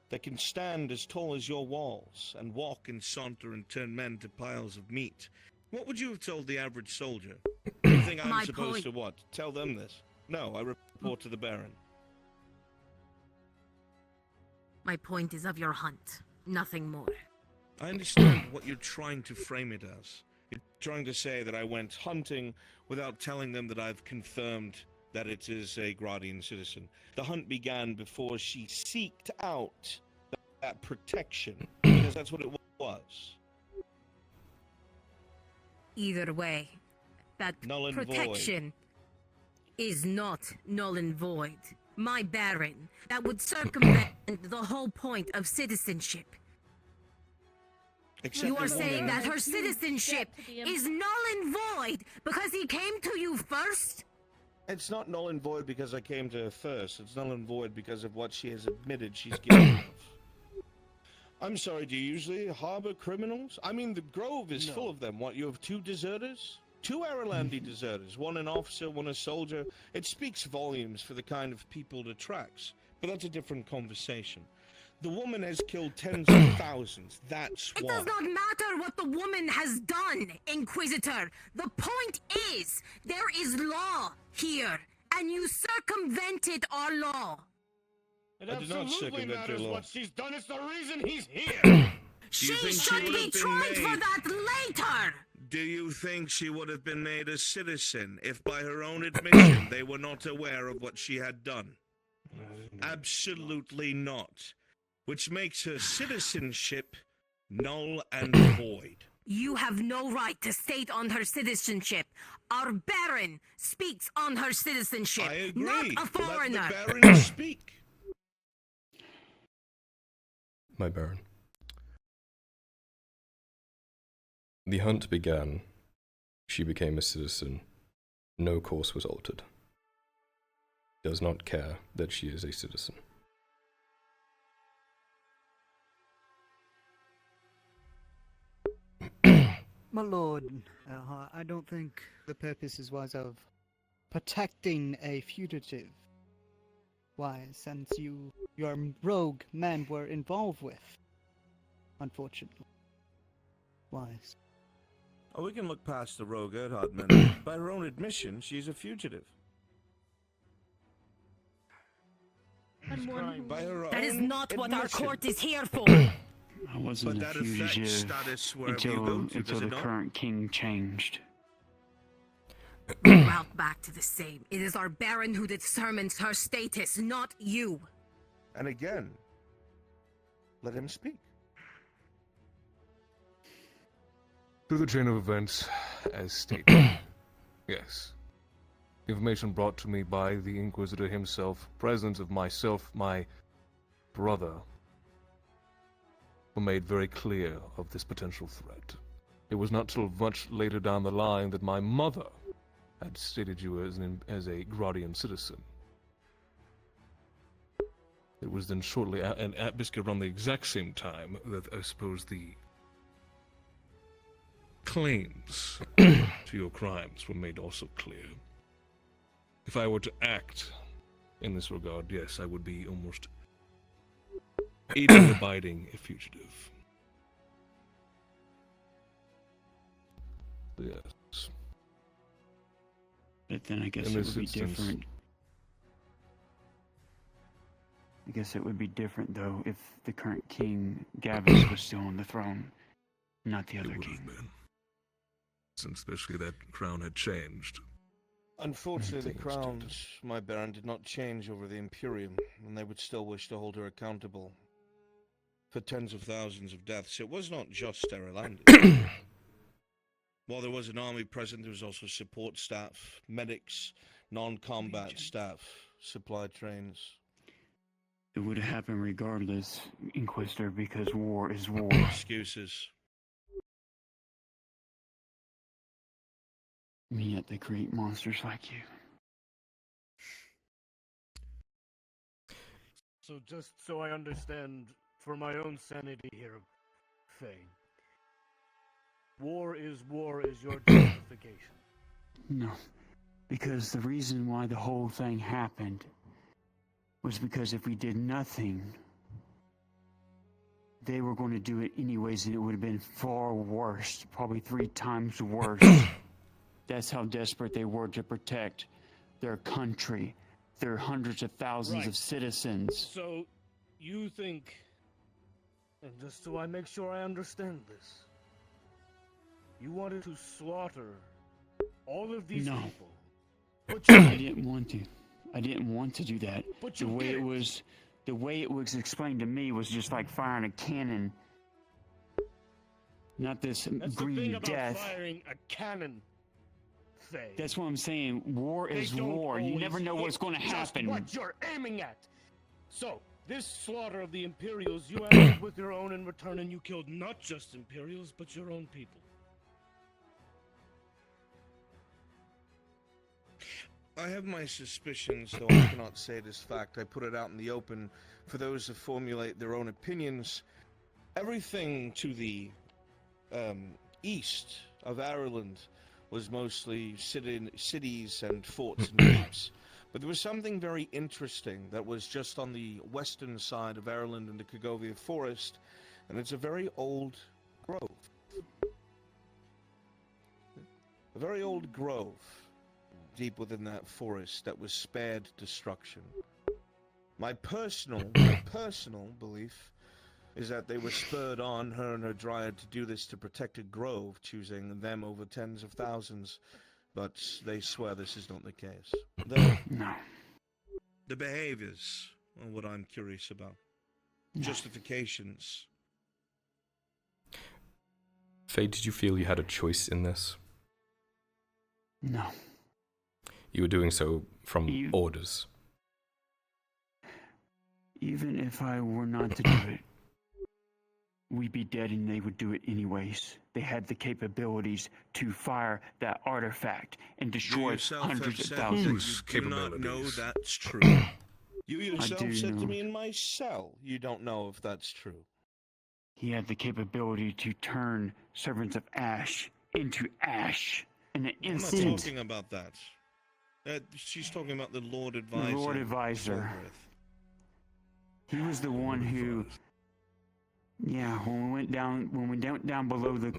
that can stand as tall as your walls and walk and saunter and turn men to piles of meat? What would you have told the average soldier? Do you think I'm My supposed point- to what? Tell them this? No, I report to the Baron. My point is of your hunt, nothing more. I understand what you're trying to frame it as. You're trying to say that I went hunting without telling them that I've confirmed that it is a Gradian citizen. The hunt began before she seeked out that protection, because that's what it was. Either way, that Null and void. protection is not null and void. My Baron, that would circumvent the whole point of citizenship. Except You are the saying woman- that her citizenship is null and void because he came to you first? It's not null and void because I came to her first. It's null and void because of what she has admitted she's guilty of. I'm sorry, do you usually harbor criminals? I mean, the Grove is full of them. What, you have 2 deserters? 2 Aralandi deserters. One an officer, one a soldier. It speaks volumes for the kind of people it attracts. But that's a different conversation. The woman has killed tens of thousands. That's It why. does not matter what the woman has done, Inquisitor. The point is, there is law here, and you circumvented our law. It I did not absolutely circumvent your matters law. what she's done. It's the reason he's here. She think she should would be have been tried for made- that later. Do you think she would have been made a citizen if by her own admission they were not aware of what she had done? Absolutely not. Which makes her citizenship null and void. You have no right to state on her citizenship. Our Baron speaks on her citizenship, I agree. not a Let foreigner. the Baron speak. My Baron. The hunt began. She became a citizen. No course was altered. Does not care that she is a citizen. My lord, I don't think the purposes was of protecting a fugitive. Why, since your rogue men were involved with, unfortunately. Wise. Oh, we can look past the rogue Erdhardman. By her own admission, she's a fugitive. And one who By her That is own not what our admission. court is here for. I wasn't But a that affects fugitive status wherever you go to, until does the it not? current king changed. Route back to the same. It is our Baron who determines her status, not you. And again, let him speak. Through the chain of events, as stated. Yes. Information brought to me by the Inquisitor himself, presence of myself, my brother, were made very clear of this potential threat. It was not till much later down the line that my mother had stated you as a Gradian citizen. It was then shortly, and at basically around the exact same time, that I suppose the claims to your crimes were made also clear. If I were to act in this regard, yes, I would be almost aiding and abiding a fugitive. Yes. But then I guess In it would this be instance- different. I guess it would be different, though, if the current king, Gavis, was still on the throne, not the other It would king. have been. Since especially that crown had changed. Unfortunately, the To an extent. crowns, my Baron, did not change over the Imperium, and they would still wish to hold her accountable for tens of thousands of deaths. It was not just Sterilandi. While there was an army present, there was also support staff, medics, non-combat staff, supply trains. It would have happened regardless, Inquisitor, because war is war. Excuses. And yet they create monsters like you. So just so I understand, for my own sanity here, Faye, war is your justification. No, because the reason why the whole thing happened was because if we did nothing, they were going to do it anyways, and it would have been far worse, probably 3 times worse. That's how desperate they were to protect their country, their hundreds of thousands of citizens. So, you think, and just so I make sure I understand this, you wanted to slaughter all of these people? But you I didn't want to. I didn't want to do that. But the way it was explained to me was just like firing a cannon. Not this That's green the thing about death. firing a cannon, Faye. That's what I'm saying. War They is don't war. You always never know what's hit going to just happen. what you're aiming at. So, this slaughter of the Imperials, you answered with your own in return, and you killed not just Imperials, but your own people. I have my suspicions, though I cannot say this fact. I put it out in the open for those to formulate their own opinions. Everything to the east of Ireland was mostly cities and forts and keeps. But there was something very interesting that was just on the western side of Ireland in the Cagovia Forest, and it's a very old grove. A very old grove deep within that forest that was spared destruction. My personal belief is that they were spurred on, her and her dryad, to do this to protect a grove, choosing them over tens of thousands, but they swear this is not the case. The behaviors are what I'm curious about. Justifications. Faye, did you feel you had a choice in this? No. You were doing so from orders. Even if I were not to do it, we'd be dead and they would do it anyways. They had the capabilities to fire that artifact and destroy hundreds of thousands. You do not know that's true. You yourself said to me in my cell, you don't know if that's true. He had the capability to turn servants of ash into ash in an instant. I'm not talking about that. She's talking about the Lord Advisor. The Lord Advisor. He was the one who, when we went down below the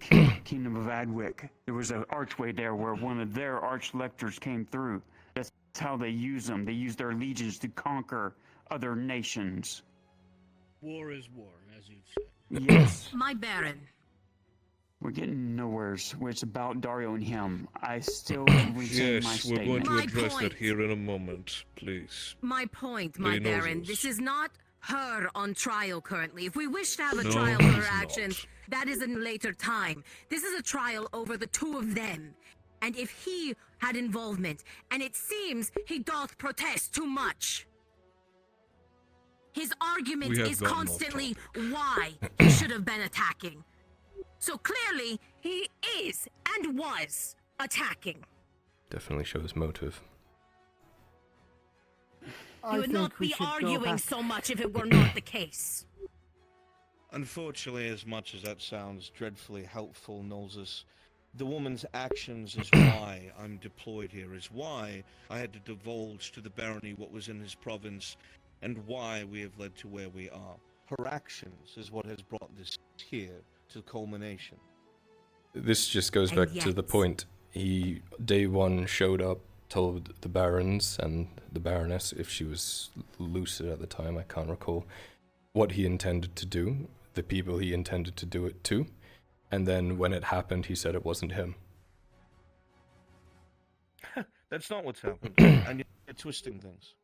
kingdom of Adwick, there was an archway there where one of their arch-lectors came through. That's how they use them. They use their legions to conquer other nations. War is war, as you've said. Yes. My Baron. We're getting nowheres where it's about Dario and him. I still retain my Yes, statement. we're going to address that here in a moment, please. My point, my Lady Baron, Nobles. this is not her on trial currently. If we wish to have a No, trial for it her is not. actions, that is in later time. This is a trial over the two of them. And if he had involvement, and it seems he doth protest too much. His argument We have is gotten off constantly why he should have been attacking. So clearly, he is and was attacking. Definitely shows motive. You would not be arguing so much if it were not the case. Unfortunately, as much as that sounds dreadfully helpful, Nolzus, the woman's actions is why I'm deployed here, is why I had to divulge to the barony what was in his province, and why we have led to where we are. Her actions is what has brought this here to culmination. This just goes back to the point. He, day one, showed up, told the barons and the baroness, if she was lucid at the time, I can't recall, what he intended to do, the people he intended to do it to, and then when it happened, he said it wasn't him. That's not what's happened, and you're twisting things.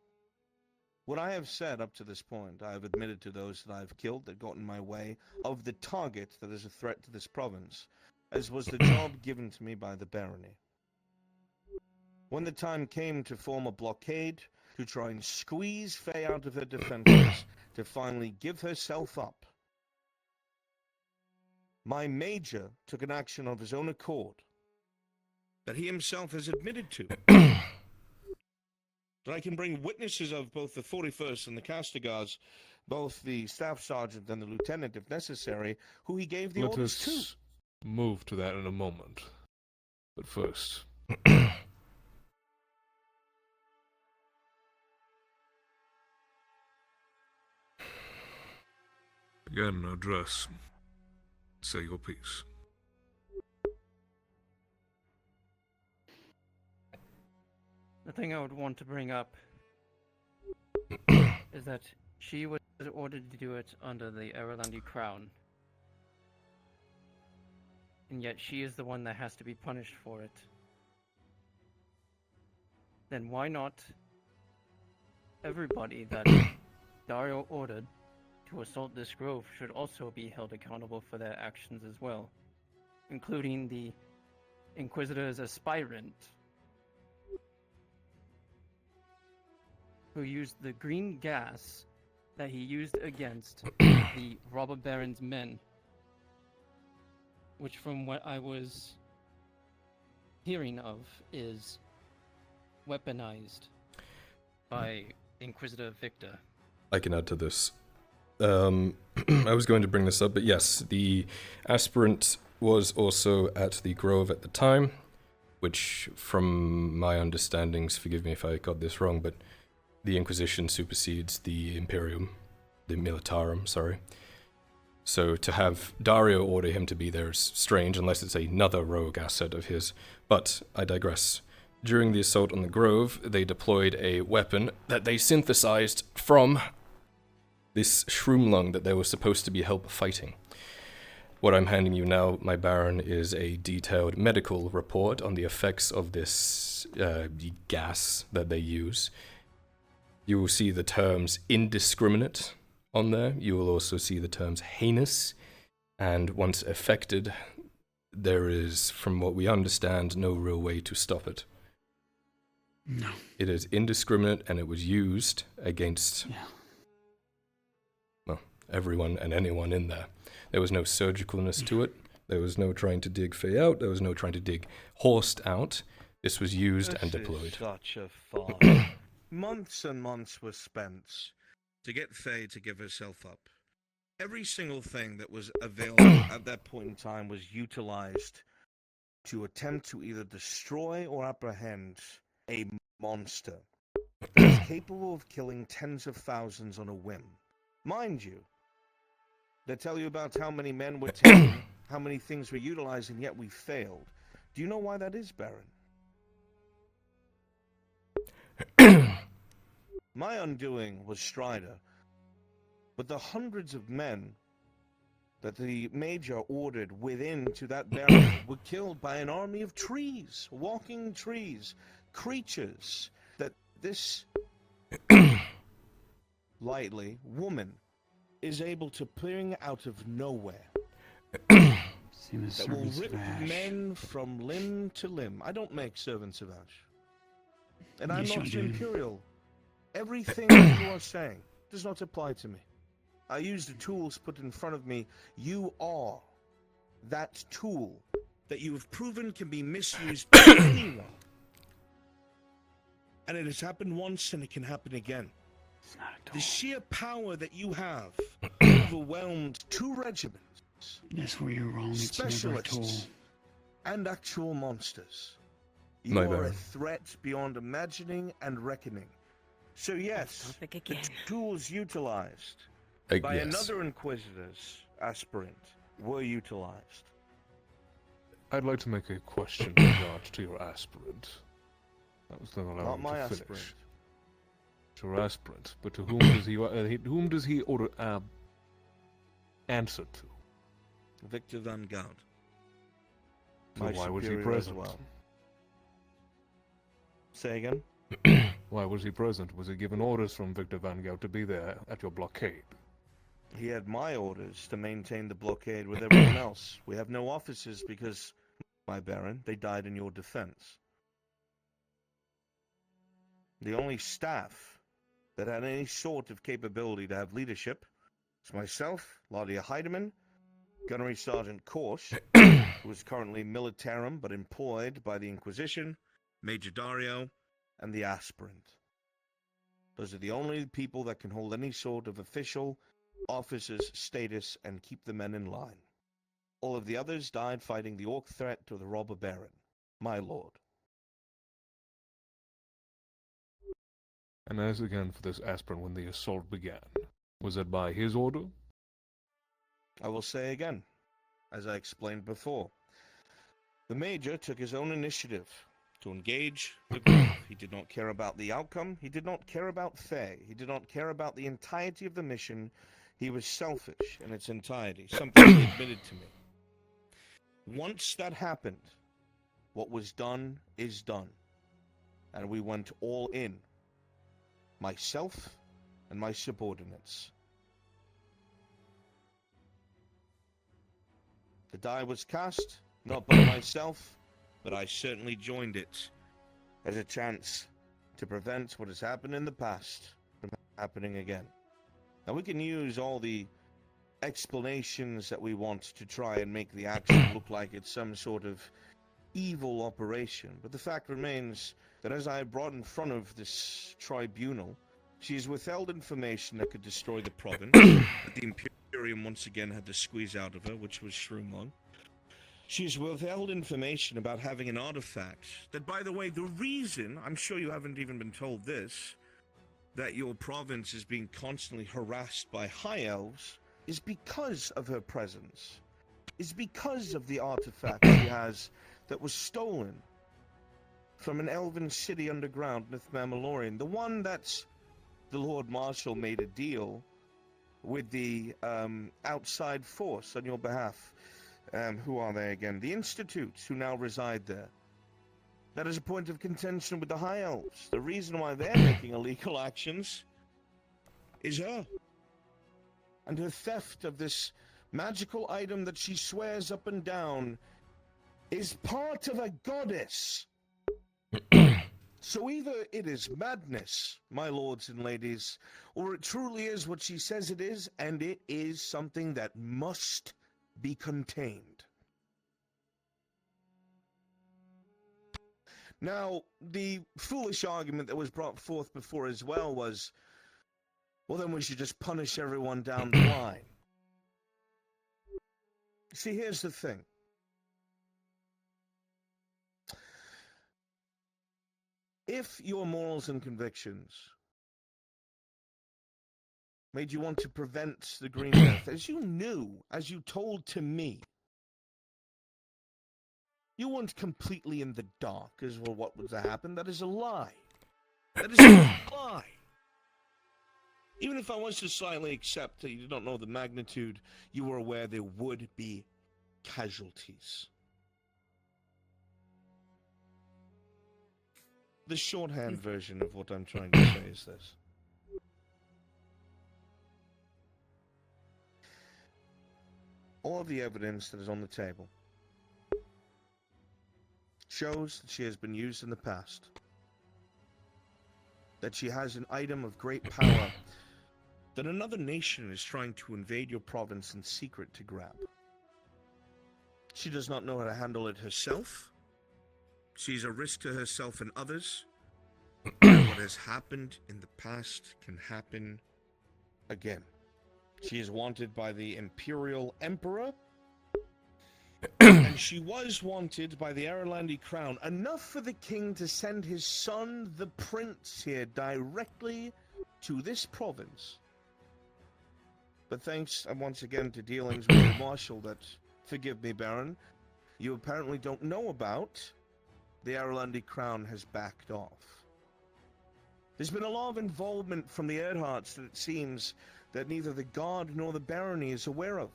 What I have said up to this point, I have admitted to those that I have killed that got in my way of the target that is a threat to this province, as was the job given to me by the barony. When the time came to form a blockade, to try and squeeze Faye out of her defenses, to finally give herself up, my major took an action of his own accord. that he himself has admitted to. That I can bring witnesses of both the 41st and the Castigars, both the staff sergeant and the lieutenant, if necessary, who he gave the Let orders to. us move to that in a moment. But first, begin an address. Say your piece. The thing I would want to bring up is that she was ordered to do it under the Erelandi crown. And yet she is the one that has to be punished for it. Then why not everybody that Dario ordered to assault this grove should also be held accountable for their actions as well, including the Inquisitor's aspirant, who used the green gas that he used against the robber baron's men, which from what I was hearing of is weaponized by Inquisitor Victor. I can add to this. I was going to bring this up, but yes, the aspirant was also at the Grove at the time, which, from my understandings, forgive me if I got this wrong, but the Inquisition supersedes the Imperium, the Militarum, sorry. So to have Dario order him to be there is strange, unless it's another rogue asset of his. But I digress. During the assault on the Grove, they deployed a weapon that they synthesized from this shroom lung that they were supposed to be help fighting. What I'm handing you now, my Baron, is a detailed medical report on the effects of this gas that they use. You will see the terms indiscriminate on there. You will also see the terms heinous, and once affected, there is, from what we understand, no real way to stop it. No. It is indiscriminate, and it was used against everyone and anyone in there. There was no surgicalness to it. There was no trying to dig Faye out. There was no trying to dig Horst out. This was used and deployed. This is such a farce. Months and months were spent to get Faye to give herself up. Every single thing that was available at that point in time was utilized to attempt to either destroy or apprehend a monster that is capable of killing tens of thousands on a whim. Mind you, they tell you about how many men were taken, how many things were utilized, and yet we failed. Do you know why that is, Baron? My undoing was Strider, but the hundreds of men that the Major ordered within to that barrier were killed by an army of trees, walking trees, creatures that this lightly woman is able to bring out of nowhere. That will rip men from limb to limb. I don't make servants of Ash. And I'm not Imperial. Everything that you are saying does not apply to me. I use the tools put in front of me. You are that tool that you have proven can be misused by anyone. And it has happened once and it can happen again. The sheer power that you have overwhelmed 2 regiments. That's where you're wrong. It's never a tool. Specialists and actual monsters. You My are a bad. threat beyond imagining and reckoning. So yes, the tools utilized by yes. another Inquisitor's aspirant were utilized. I'd like to make a question in regards to your aspirant. That was then allowed Not my to finish. aspirant. To your aspirant, but to whom does he order answer to? Victor Van Gout. So My why was he superior as present? well. Say again? Why was he present? Was he given orders from Victor Van Gout to be there at your blockade? He had my orders to maintain the blockade with everyone else. We have no officers because, my Baron, they died in your defense. The only staff that had any sort of capability to have leadership was myself, Laudia Heidemann, Gunnery Sergeant Korsh, who is currently militarum but employed by the Inquisition, Major Dario, and the Aspirant. Those are the only people that can hold any sort of official officer's status and keep the men in line. All of the others died fighting the Orc threat to the Robber Baron, my lord. And as again for this aspirant when the assault began, was that by his order? I will say again, as I explained before, the Major took his own initiative to engage the group. He did not care about the outcome. He did not care about Faye. He did not care about the entirety of the mission. He was selfish in its entirety, something he admitted to me. Once that happened, what was done is done. And we went all in. Myself and my subordinates. The die was cast, not by myself, but I certainly joined it as a chance to prevent what has happened in the past from happening again. Now we can use all the explanations that we want to try and make the action look like it's some sort of evil operation, but the fact remains that as I brought in front of this tribunal, she has withheld information that could destroy the province, that the Imperium once again had to squeeze out of her, which was Shrumon. She has withheld information about having an artifact that, by the way, the reason, I'm sure you haven't even been told this, that your province is being constantly harassed by high elves is because of her presence, is because of the artifact she has that was stolen from an elven city underground, Nith Mamalorian, the one that's the Lord Marshal made a deal with the outside force on your behalf. Who are they again? The Institutes, who now reside there. That is a point of contention with the High Elves. The reason why they're making illegal actions is her. And her theft of this magical item that she swears up and down is part of a goddess. So either it is madness, my lords and ladies, or it truly is what she says it is, and it is something that must be contained. Now, the foolish argument that was brought forth before as well was, well, then we should just punish everyone down the line. See, here's the thing. If your morals and convictions made you want to prevent the Green Death, as you knew, as you told to me, you weren't completely in the dark as well what was to happen. That is a lie. That is a lie. Even if I was to slightly accept that you did not know the magnitude, you were aware there would be casualties. The shorthand version of what I'm trying to say is this. All of the evidence that is on the table shows that she has been used in the past. That she has an item of great power that another nation is trying to invade your province in secret to grab. She does not know how to handle it herself. She's a risk to herself and others. What has happened in the past can happen again. She is wanted by the Imperial Emperor, and she was wanted by the Aralandi Crown, enough for the king to send his son, the prince, here directly to this province. But thanks, once again, to dealings with the Marshal that, forgive me, Baron, you apparently don't know about, the Aralandi Crown has backed off. There's been a lot of involvement from the Erdharts that it seems that neither the Guard nor the Barony is aware of.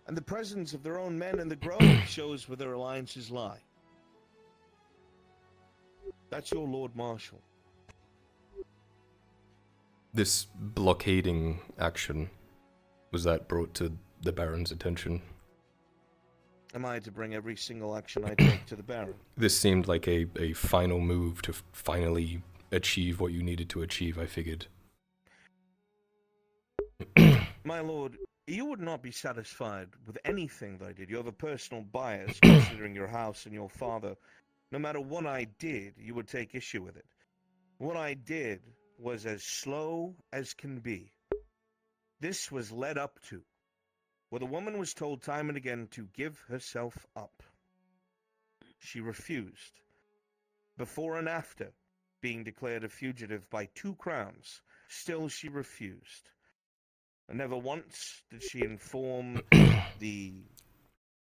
And the presence of their own men in the Grove shows where their alliances lie. That's your Lord Marshal. This blockading action, was that brought to the Baron's attention? Am I to bring every single action I take to the Baron? This seemed like a final move to finally achieve what you needed to achieve, I figured. My lord, you would not be satisfied with anything that I did. You have a personal bias considering your house and your father. No matter what I did, you would take issue with it. What I did was as slow as can be. This was led up to, where the woman was told time and again to give herself up. She refused. Before and after being declared a fugitive by 2 crowns, still she refused. And never once did she inform the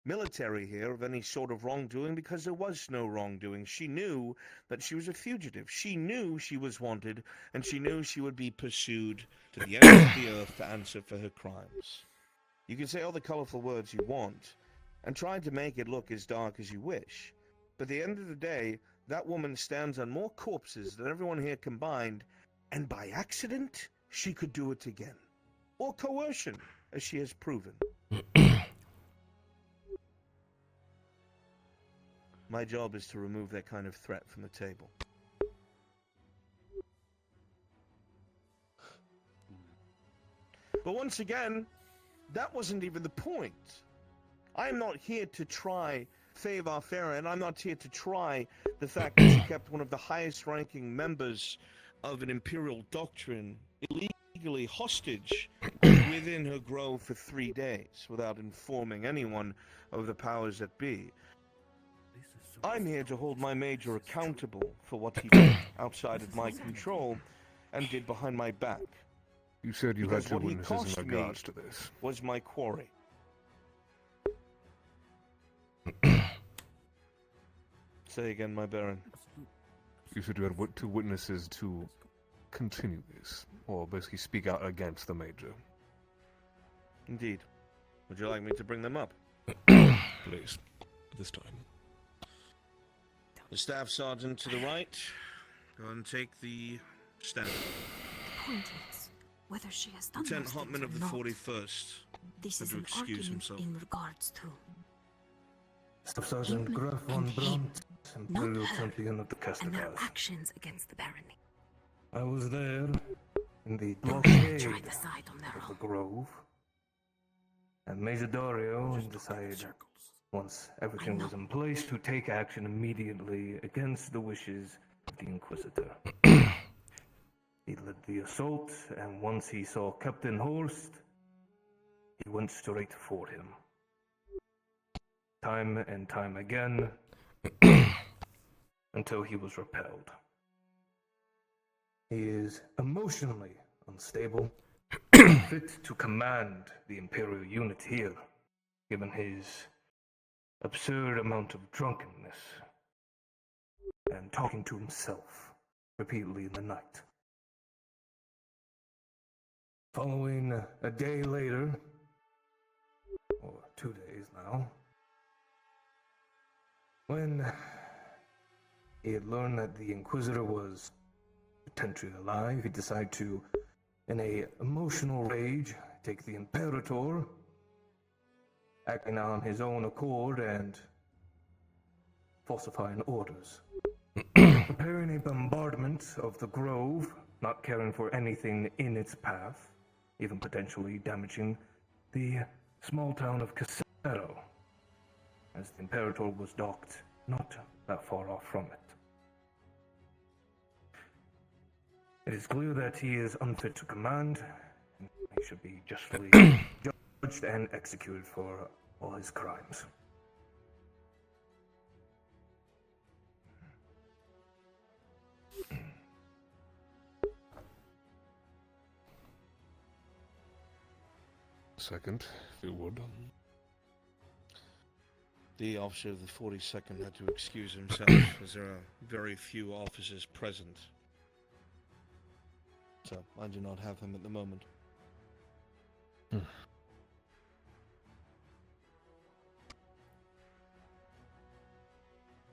military here of any sort of wrongdoing, because there was no wrongdoing. She knew that she was a fugitive. She knew she was wanted, and she knew she would be pursued to the ends of the earth to answer for her crimes. You can say all the colorful words you want, and try to make it look as dark as you wish, but at the end of the day, that woman stands on more corpses than everyone here combined, and by accident, she could do it again. Or coercion, as she has proven. My job is to remove that kind of threat from the table. But once again, that wasn't even the point. I am not here to try Faye Varfera, and I'm not here to try the fact that she kept one of the highest-ranking members of an imperial doctrine illegally hostage within her grove for 3 days without informing anyone of the powers that be. I'm here to hold my major accountable for what he did outside of my control and did behind my back. You said you Because had 2 what he witnesses cost in me regards to this. was my quarry. Say again, my baron. You said you had 2 witnesses to continue this, or basically speak out against the Major. Indeed. Would you like me to bring them up? Please, this time. The staff sergeant to the right. Go and take the stand. The point is, whether she has done Lieutenant those Hotman things of or the not, 41st. this had is to an excuse argument himself. in regards to Staff Sergeant Him Graf von and him, Brandt, Imperial not her, Champion of the and their Castellars. actions against the barony. I was there in the They blockade try to decide on their of the own. Grove, and Major Dario decided, once everything was in place, to take action immediately against the wishes of the Inquisitor. He led the assault, and once he saw Captain Horst, he went straight for him. Time and time again, until he was repelled. He is emotionally unstable, fit to command the Imperial unit here, given his absurd amount of drunkenness and talking to himself repeatedly in the night. Following a day later, or 2 days now, when he had learned that the Inquisitor was potentially alive, he decided to, in a emotional rage, take the Imperator, acting on his own accord and falsifying orders. Preparing a bombardment of the Grove, not caring for anything in its path, even potentially damaging the small town of Casero, as the Imperator was docked not that far off from it. It is clear that he is unfit to command, and he should be justly judged and executed for all his crimes. Second, if you would. The officer of the 42nd had to excuse himself, as there are very few officers present. So, I do not have him at the moment.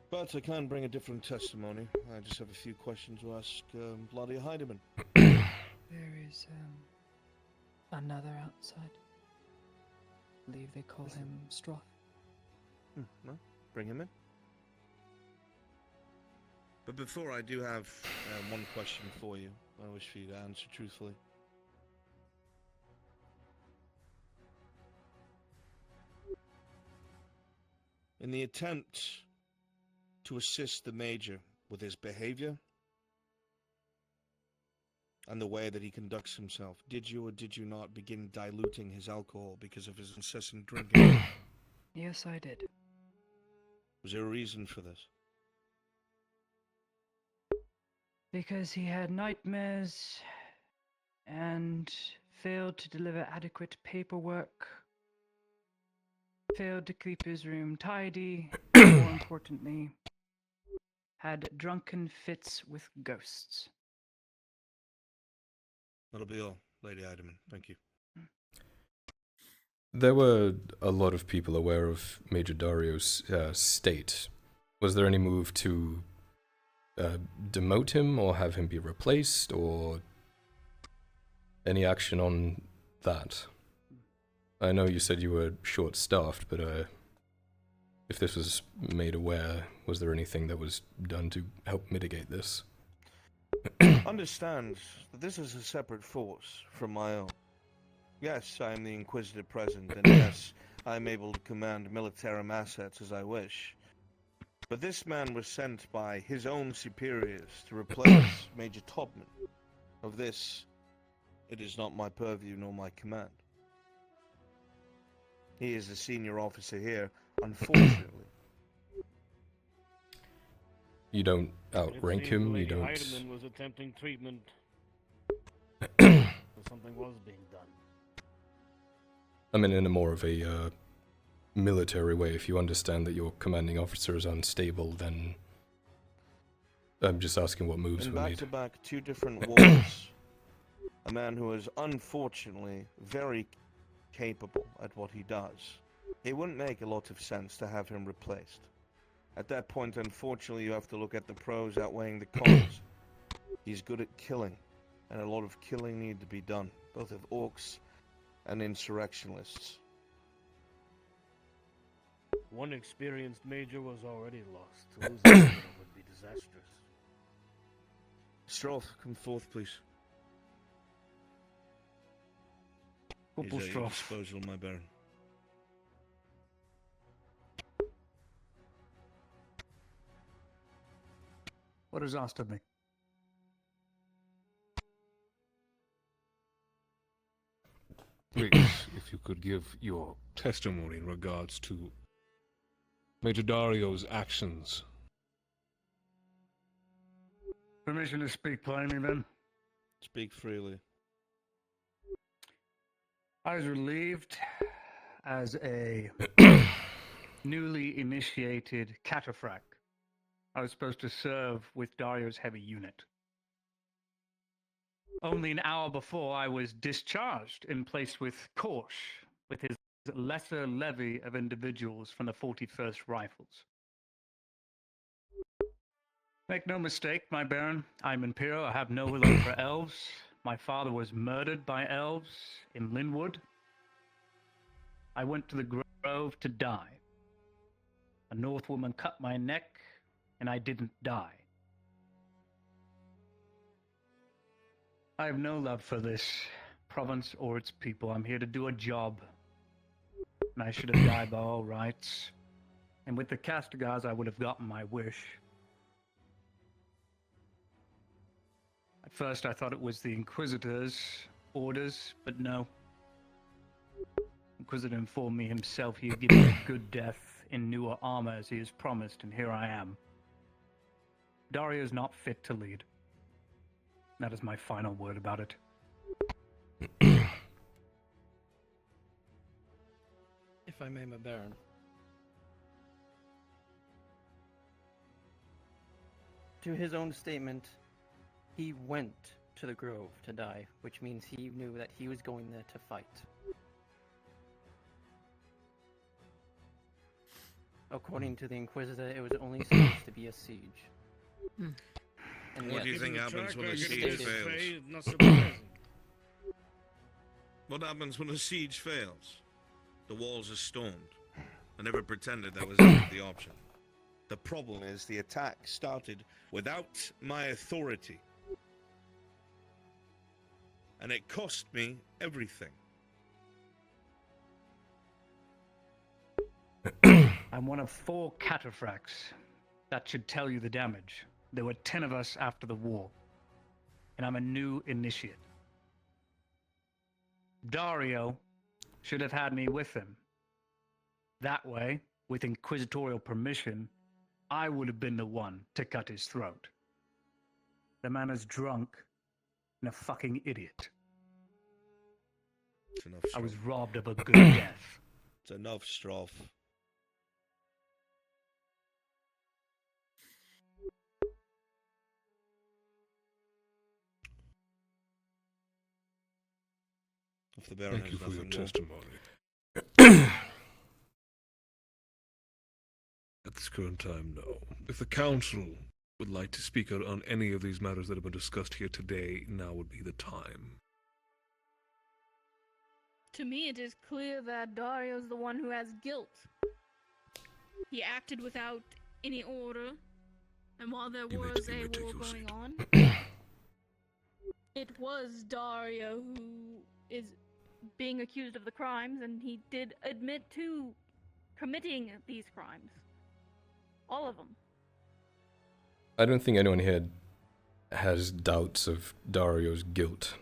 But I can bring a different testimony. I just have a few questions to ask Bloody Heidemann. There is another outside. I believe they call him Stroth. Well, bring him in. But before I do have one question for you, I wish for you to answer truthfully. In the attempt to assist the Major with his behavior and the way that he conducts himself, did you or did you not begin diluting his alcohol because of his incessant drinking? Yes, I did. Was there a reason for this? Because he had nightmares and failed to deliver adequate paperwork, failed to keep his room tidy, more importantly, had drunken fits with ghosts. That'll be all, Lady Eiderman. Thank you. There were a lot of people aware of Major Dario's state. Was there any move to demote him or have him be replaced, or any action on that? I know you said you were short-staffed, but if this was made aware, was there anything that was done to help mitigate this? Understand that this is a separate force from my own. Yes, I am the Inquisitor present, and yes, I am able to command militarum assets as I wish. But this man was sent by his own superiors to replace Major Todman. Of this, it is not my purview nor my command. He is a senior officer here, unfortunately. You don't outrank him, you don't... Heidemann was attempting treatment. So something was being done. I mean, in a more of a military way, if you understand that your commanding officer is unstable, then I'm just asking what moves In were made. back-to-back 2 different wars, a man who is unfortunately very capable at what he does, it wouldn't make a lot of sense to have him replaced. At that point, unfortunately, you have to look at the pros outweighing the cons. He's good at killing, and a lot of killing need to be done, both of orcs and insurrectionists. One experienced major was already lost. To lose another would be disastrous. Stroth, come forth, please. Corporal He's at your Stroth. disposal, my baron. What is asked of me? Please, if you could give your testimony in regards to Major Dario's actions. Permission to speak plainly, then? Speak freely. I was relieved as a newly initiated cataphract. I was supposed to serve with Dario's heavy unit. Only an hour before, I was discharged and placed with Korsh, with his lesser levy of individuals from the 41st Rifles. Make no mistake, my baron, I'm Imperial. I have no love for elves. My father was murdered by elves in Linwood. I went to the grove to die. A North woman cut my neck, and I didn't die. I have no love for this province or its people. I'm here to do a job. And I should have died by all rights. And with the Castigars, I would have gotten my wish. At first, I thought it was the Inquisitor's orders, but no. Inquisitor informed me himself he had given me a good death in newer armor as he has promised, and here I am. Dario is not fit to lead. That is my final word about it. If I may, my baron. To his own statement, he went to the grove to die, which means he knew that he was going there to fight. According to the Inquisitor, it was only supposed to be a siege. And What yet, do you think happens when a siege fails? Not surprising. What happens when a siege fails? The walls are stormed. I never pretended that was ever the option. The problem is the attack started without my authority. And it cost me everything. I'm one of 4 cataphracts. That should tell you the damage. There were 10 of us after the war. And I'm a new initiate. Dario should have had me with him. That way, with inquisitorial permission, I would have been the one to cut his throat. The man is drunk and a fucking idiot. It's enough, I was Stroff. robbed of a good death. It's enough, Stroff. If the Baron Thank you has for your nothing more. testimony. At this current time, no. If the council would like to speak out on any of these matters that have been discussed here today, now would be the time. To me, it is clear that Dario's the one who has guilt. He acted without any order, and while there was a war going on, it was Dario who is being accused of the crimes, and he did admit to committing these crimes. All of them. I don't think anyone here has doubts of Dario's guilt.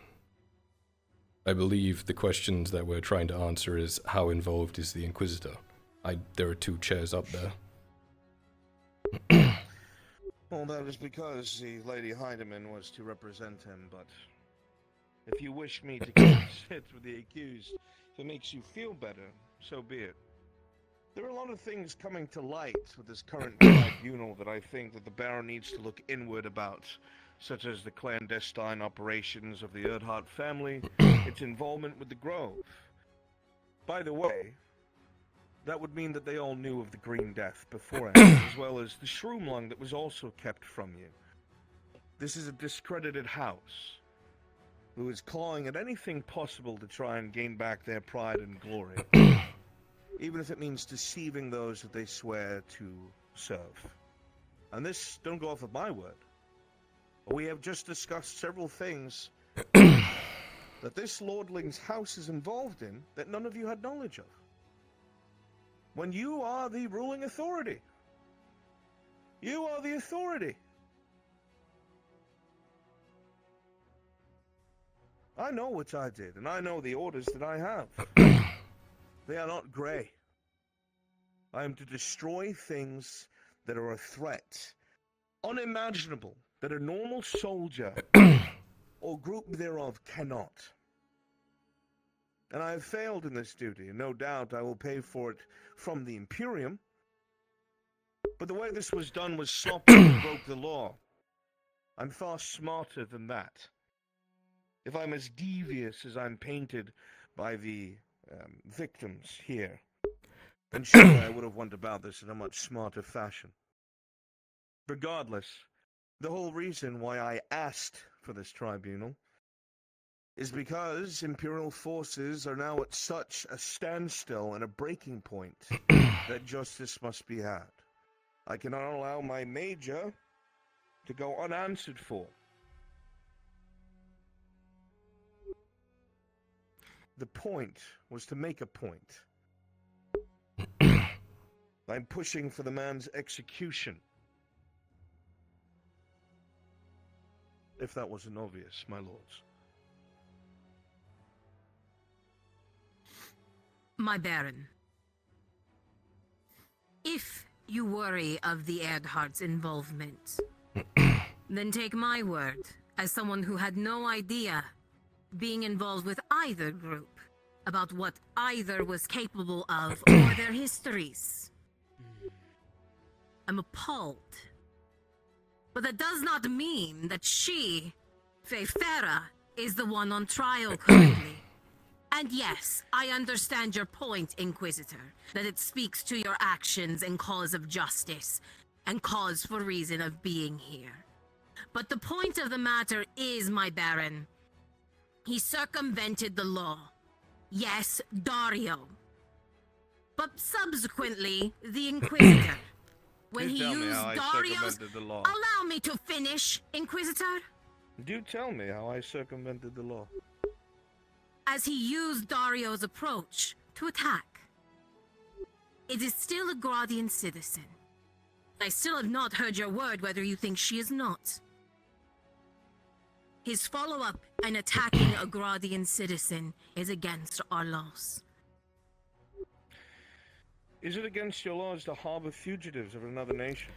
I believe the questions that we're trying to answer is how involved is the Inquisitor? There are 2 chairs up there. Well, that is because the Lady Heidemann was to represent him, but if you wish me to sit with the accused, if it makes you feel better, so be it. There are a lot of things coming to light with this current tribunal that I think that the Baron needs to look inward about, such as the clandestine operations of the Erdhart family, its involvement with the Grove. By the way, that would mean that they all knew of the Green Death beforehand, as well as the Shroom Lung that was also kept from you. This is a discredited house, who is clawing at anything possible to try and gain back their pride and glory. Even if it means deceiving those that they swear to serve. And this, don't go off of my word. We have just discussed several things that this lordling's house is involved in that none of you had knowledge of. When you are the ruling authority. You are the authority. I know what I did, and I know the orders that I have. They are not grey. I am to destroy things that are a threat, unimaginable, that a normal soldier or group thereof cannot. And I have failed in this duty, and no doubt I will pay for it from the Imperium. But the way this was done was sloppy and broke the law. I'm far smarter than that. If I'm as devious as I'm painted by the victims here, then surely I would have went about this in a much smarter fashion. Regardless, the whole reason why I asked for this tribunal is because Imperial forces are now at such a standstill and a breaking point that justice must be had. I cannot allow my major to go unanswered for. The point was to make a point. I'm pushing for the man's execution. If that wasn't obvious, my lords. My Baron, if you worry of the Erdhart's involvement, then take my word as someone who had no idea being involved with either group about what either was capable of or their histories. I'm appalled. But that does not mean that she, Feyfera, is the one on trial currently. And yes, I understand your point, Inquisitor, that it speaks to your actions and cause of justice, and cause for reason of being here. But the point of the matter is, my Baron, he circumvented the law. Yes, Dario. But subsequently, the Inquisitor. When he used Dario's... Allow me to finish, Inquisitor. Do tell me how I circumvented the law. As he used Dario's approach to attack. It is still a Gradian citizen. I still have not heard your word whether you think she is not. His follow-up and attacking a Gradian citizen is against our laws. Is it against your laws to harbor fugitives of another nation?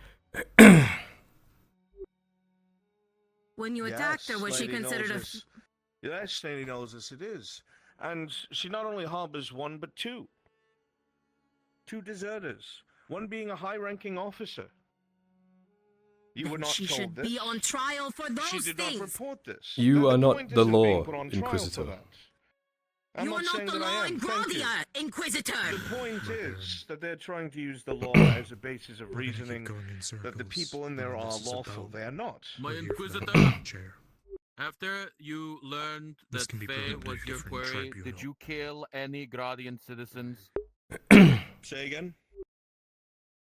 When you attacked her, was she considered a... Yes, Lady knows this it is. And she not only harbors one, but two. Two deserters. One being a high-ranking officer. You were not she told should this. be on trial for those She did things. not report this. You are not point the isn't being law, put on trial for Inquisitor. that. I'm You are not saying the that I law am. in Thank you. Gradia, Inquisitor! The point is that they're trying to use the law as a basis of reasoning that the people in there are lawful. They are not. My Inquisitor, after you learned that Faye was your quarry, did you kill any Gradian citizens? Say again?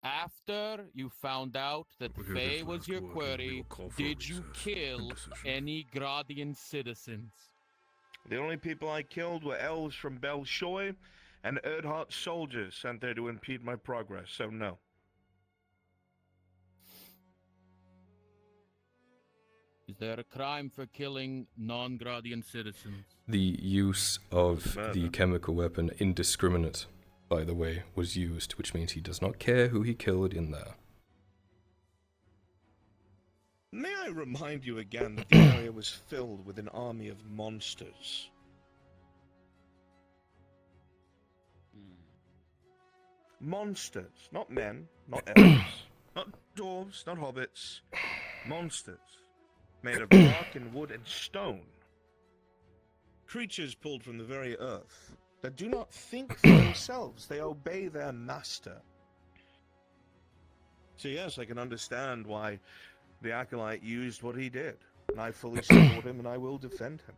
After you found out that Faye was your quarry, did you kill any Gradian citizens? The only people I killed were elves from Belshoi and Erdhart's soldiers sent there to impede my progress, so no. Is there a crime for killing non-Gradian citizens? The use of the chemical weapon, indiscriminate, by the way, was used, which means he does not care who he killed in there. May I remind you again that the area was filled with an army of monsters. Monsters, not men, not elves, not dwarves, not hobbits. Monsters, made of rock and wood and stone. Creatures pulled from the very earth that do not think for themselves, they obey their master. So yes, I can understand why the Acolyte used what he did, and I fully support him and I will defend him.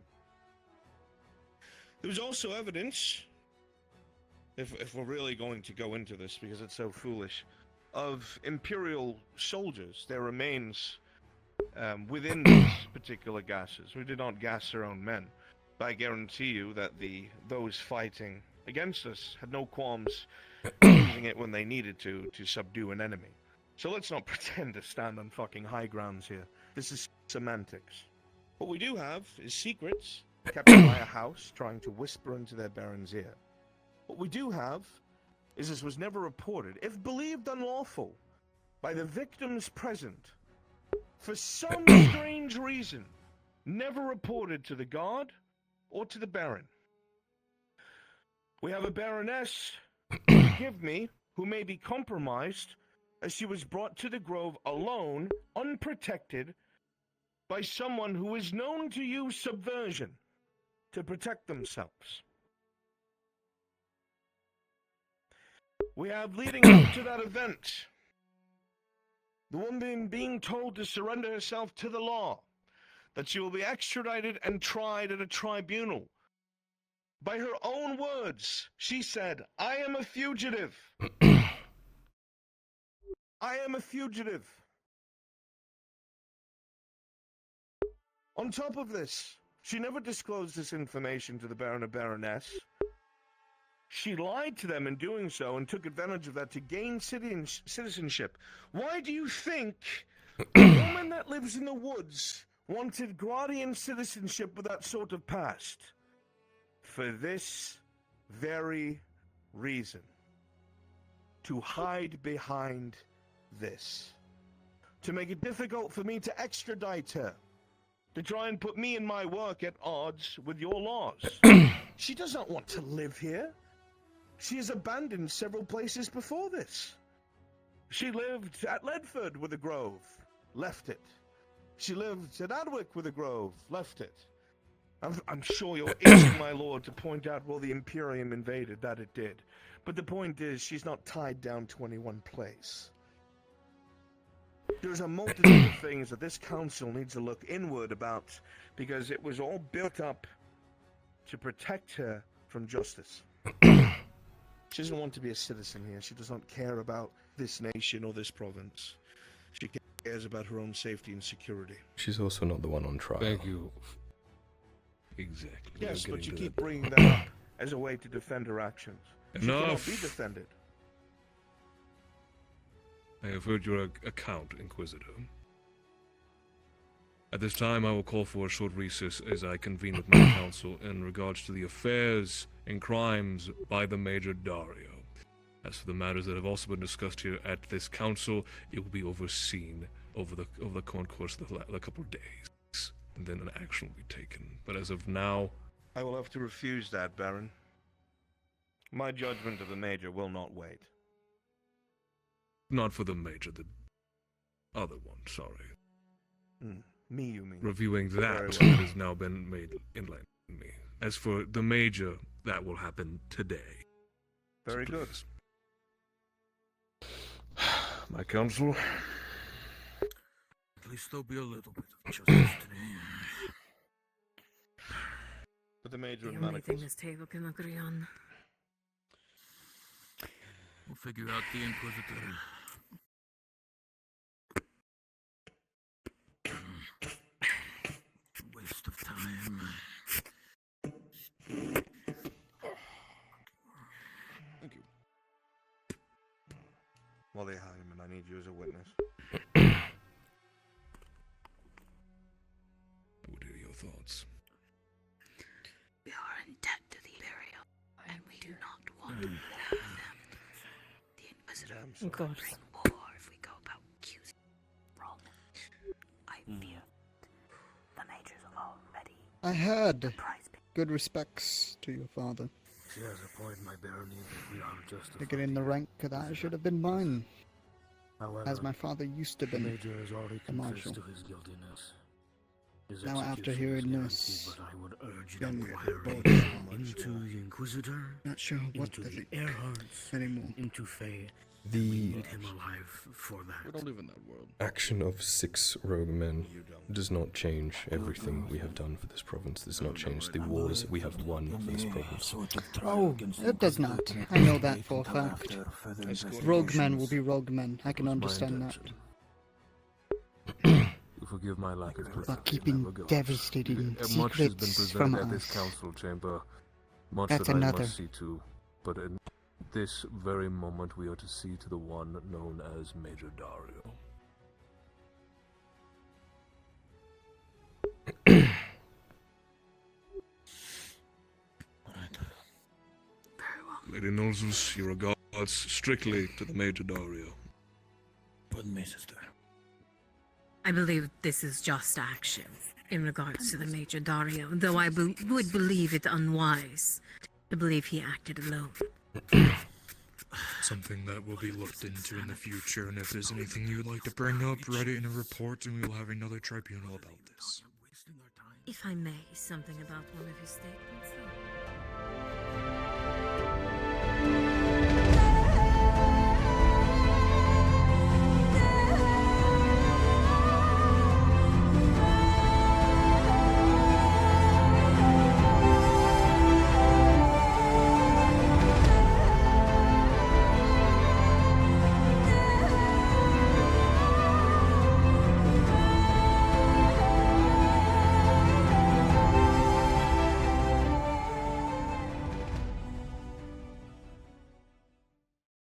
There was also evidence, if we're really going to go into this because it's so foolish, of Imperial soldiers, their remains within these particular gases. We did not gas our own men. But I guarantee you that those fighting against us had no qualms using it when they needed to subdue an enemy. So let's not pretend to stand on fucking high grounds here. This is semantics. What we do have is secrets kept by a house trying to whisper into their baron's ear. What we do have is this was never reported, if believed unlawful, by the victims present. For some strange reason, never reported to the guard or to the baron. We have a baroness, forgive me, who may be compromised as she was brought to the grove alone, unprotected, by someone who is known to use subversion to protect themselves. We have leading up to that event, the woman being told to surrender herself to the law, that she will be extradited and tried at a tribunal. By her own words, she said, "I am a fugitive." I am a fugitive. On top of this, she never disclosed this information to the Baron or Baroness. She lied to them in doing so and took advantage of that to gain citizenship. Why do you think a woman that lives in the woods wanted Gradian citizenship with that sort of past? For this very reason. To hide behind this. To make it difficult for me to extradite her. To try and put me and my work at odds with your laws. She does not want to live here. She has abandoned several places before this. She lived at Ledford with a grove, left it. She lived at Adwick with a grove, left it. I'm sure you're itching, my lord, to point out, well, the Imperium invaded, that it did. But the point is, she's not tied down to any one place. There's a multitude of things that this council needs to look inward about, because it was all built up to protect her from justice. She doesn't want to be a citizen here. She does not care about this nation or this province. She cares about her own safety and security. She's also not the one on trial. Thank you. Exactly. Yes, but you keep bringing that up as a way to defend her actions. She Enough. cannot be defended. I have heard your account, Inquisitor. At this time, I will call for a short recess as I convene with my council in regards to the affairs and crimes by the Major Dario. As for the matters that have also been discussed here at this council, it will be overseen over the course of the couple of days, and then an action will be taken. But as of now, I will have to refuse that, Baron. My judgment of the Major will not wait. not for the Major, the other one. Sorry. Me, you mean? Reviewing Very that well. has now been made enlightened to me. As for the Major, that will happen today. Very good. My counsel. At least there'll be a little bit of justice today. But the Major The and only thing manacles. this table can agree on. We'll figure out the Inquisitor. Waste of time. Thank you. Wally Hyman, I need you as a witness. What are your thoughts? We are in debt to the Imperial, and we do not want to have them. The Inquisitor will bring war if we go about accusing wrong. I fear the Major's already. I had good respects to your father. She has a point, my barony, if we are justified. To get in the rank that should have been mine, However, as my father used to the be Major has already a marshal. confessed to his guiltiness. His Now after execution is hearing guaranteed, this, but I would urge then inquiry into the Inquisitor, not sure what into to the think Earharts, anymore. into Faye. The Need him alive for that. We don't live in that world. action of 6 rogue men does not change everything we have done for this province. Does not change the wars we have won for this province. Oh, it does not. I know that for a fact. Rogue men will be rogue men. I can understand that. You forgive my lack of But perception, keeping never goes. devastating Much has been secrets presented from at this us. council chamber. Much That's that I another. must see to, but in this very moment we are to see to the one known as Major Dario. Lady Nolzus, your regards strictly to the Major Dario. Pardon me, sister. I believe this is just action in regards to the Major Dario, though I would believe it unwise to believe he acted alone. Something that will be looked into in the future, and if there's anything you would like to bring up, write it in a report, and we will have another tribunal about this. If I may, something about one of his statements, though.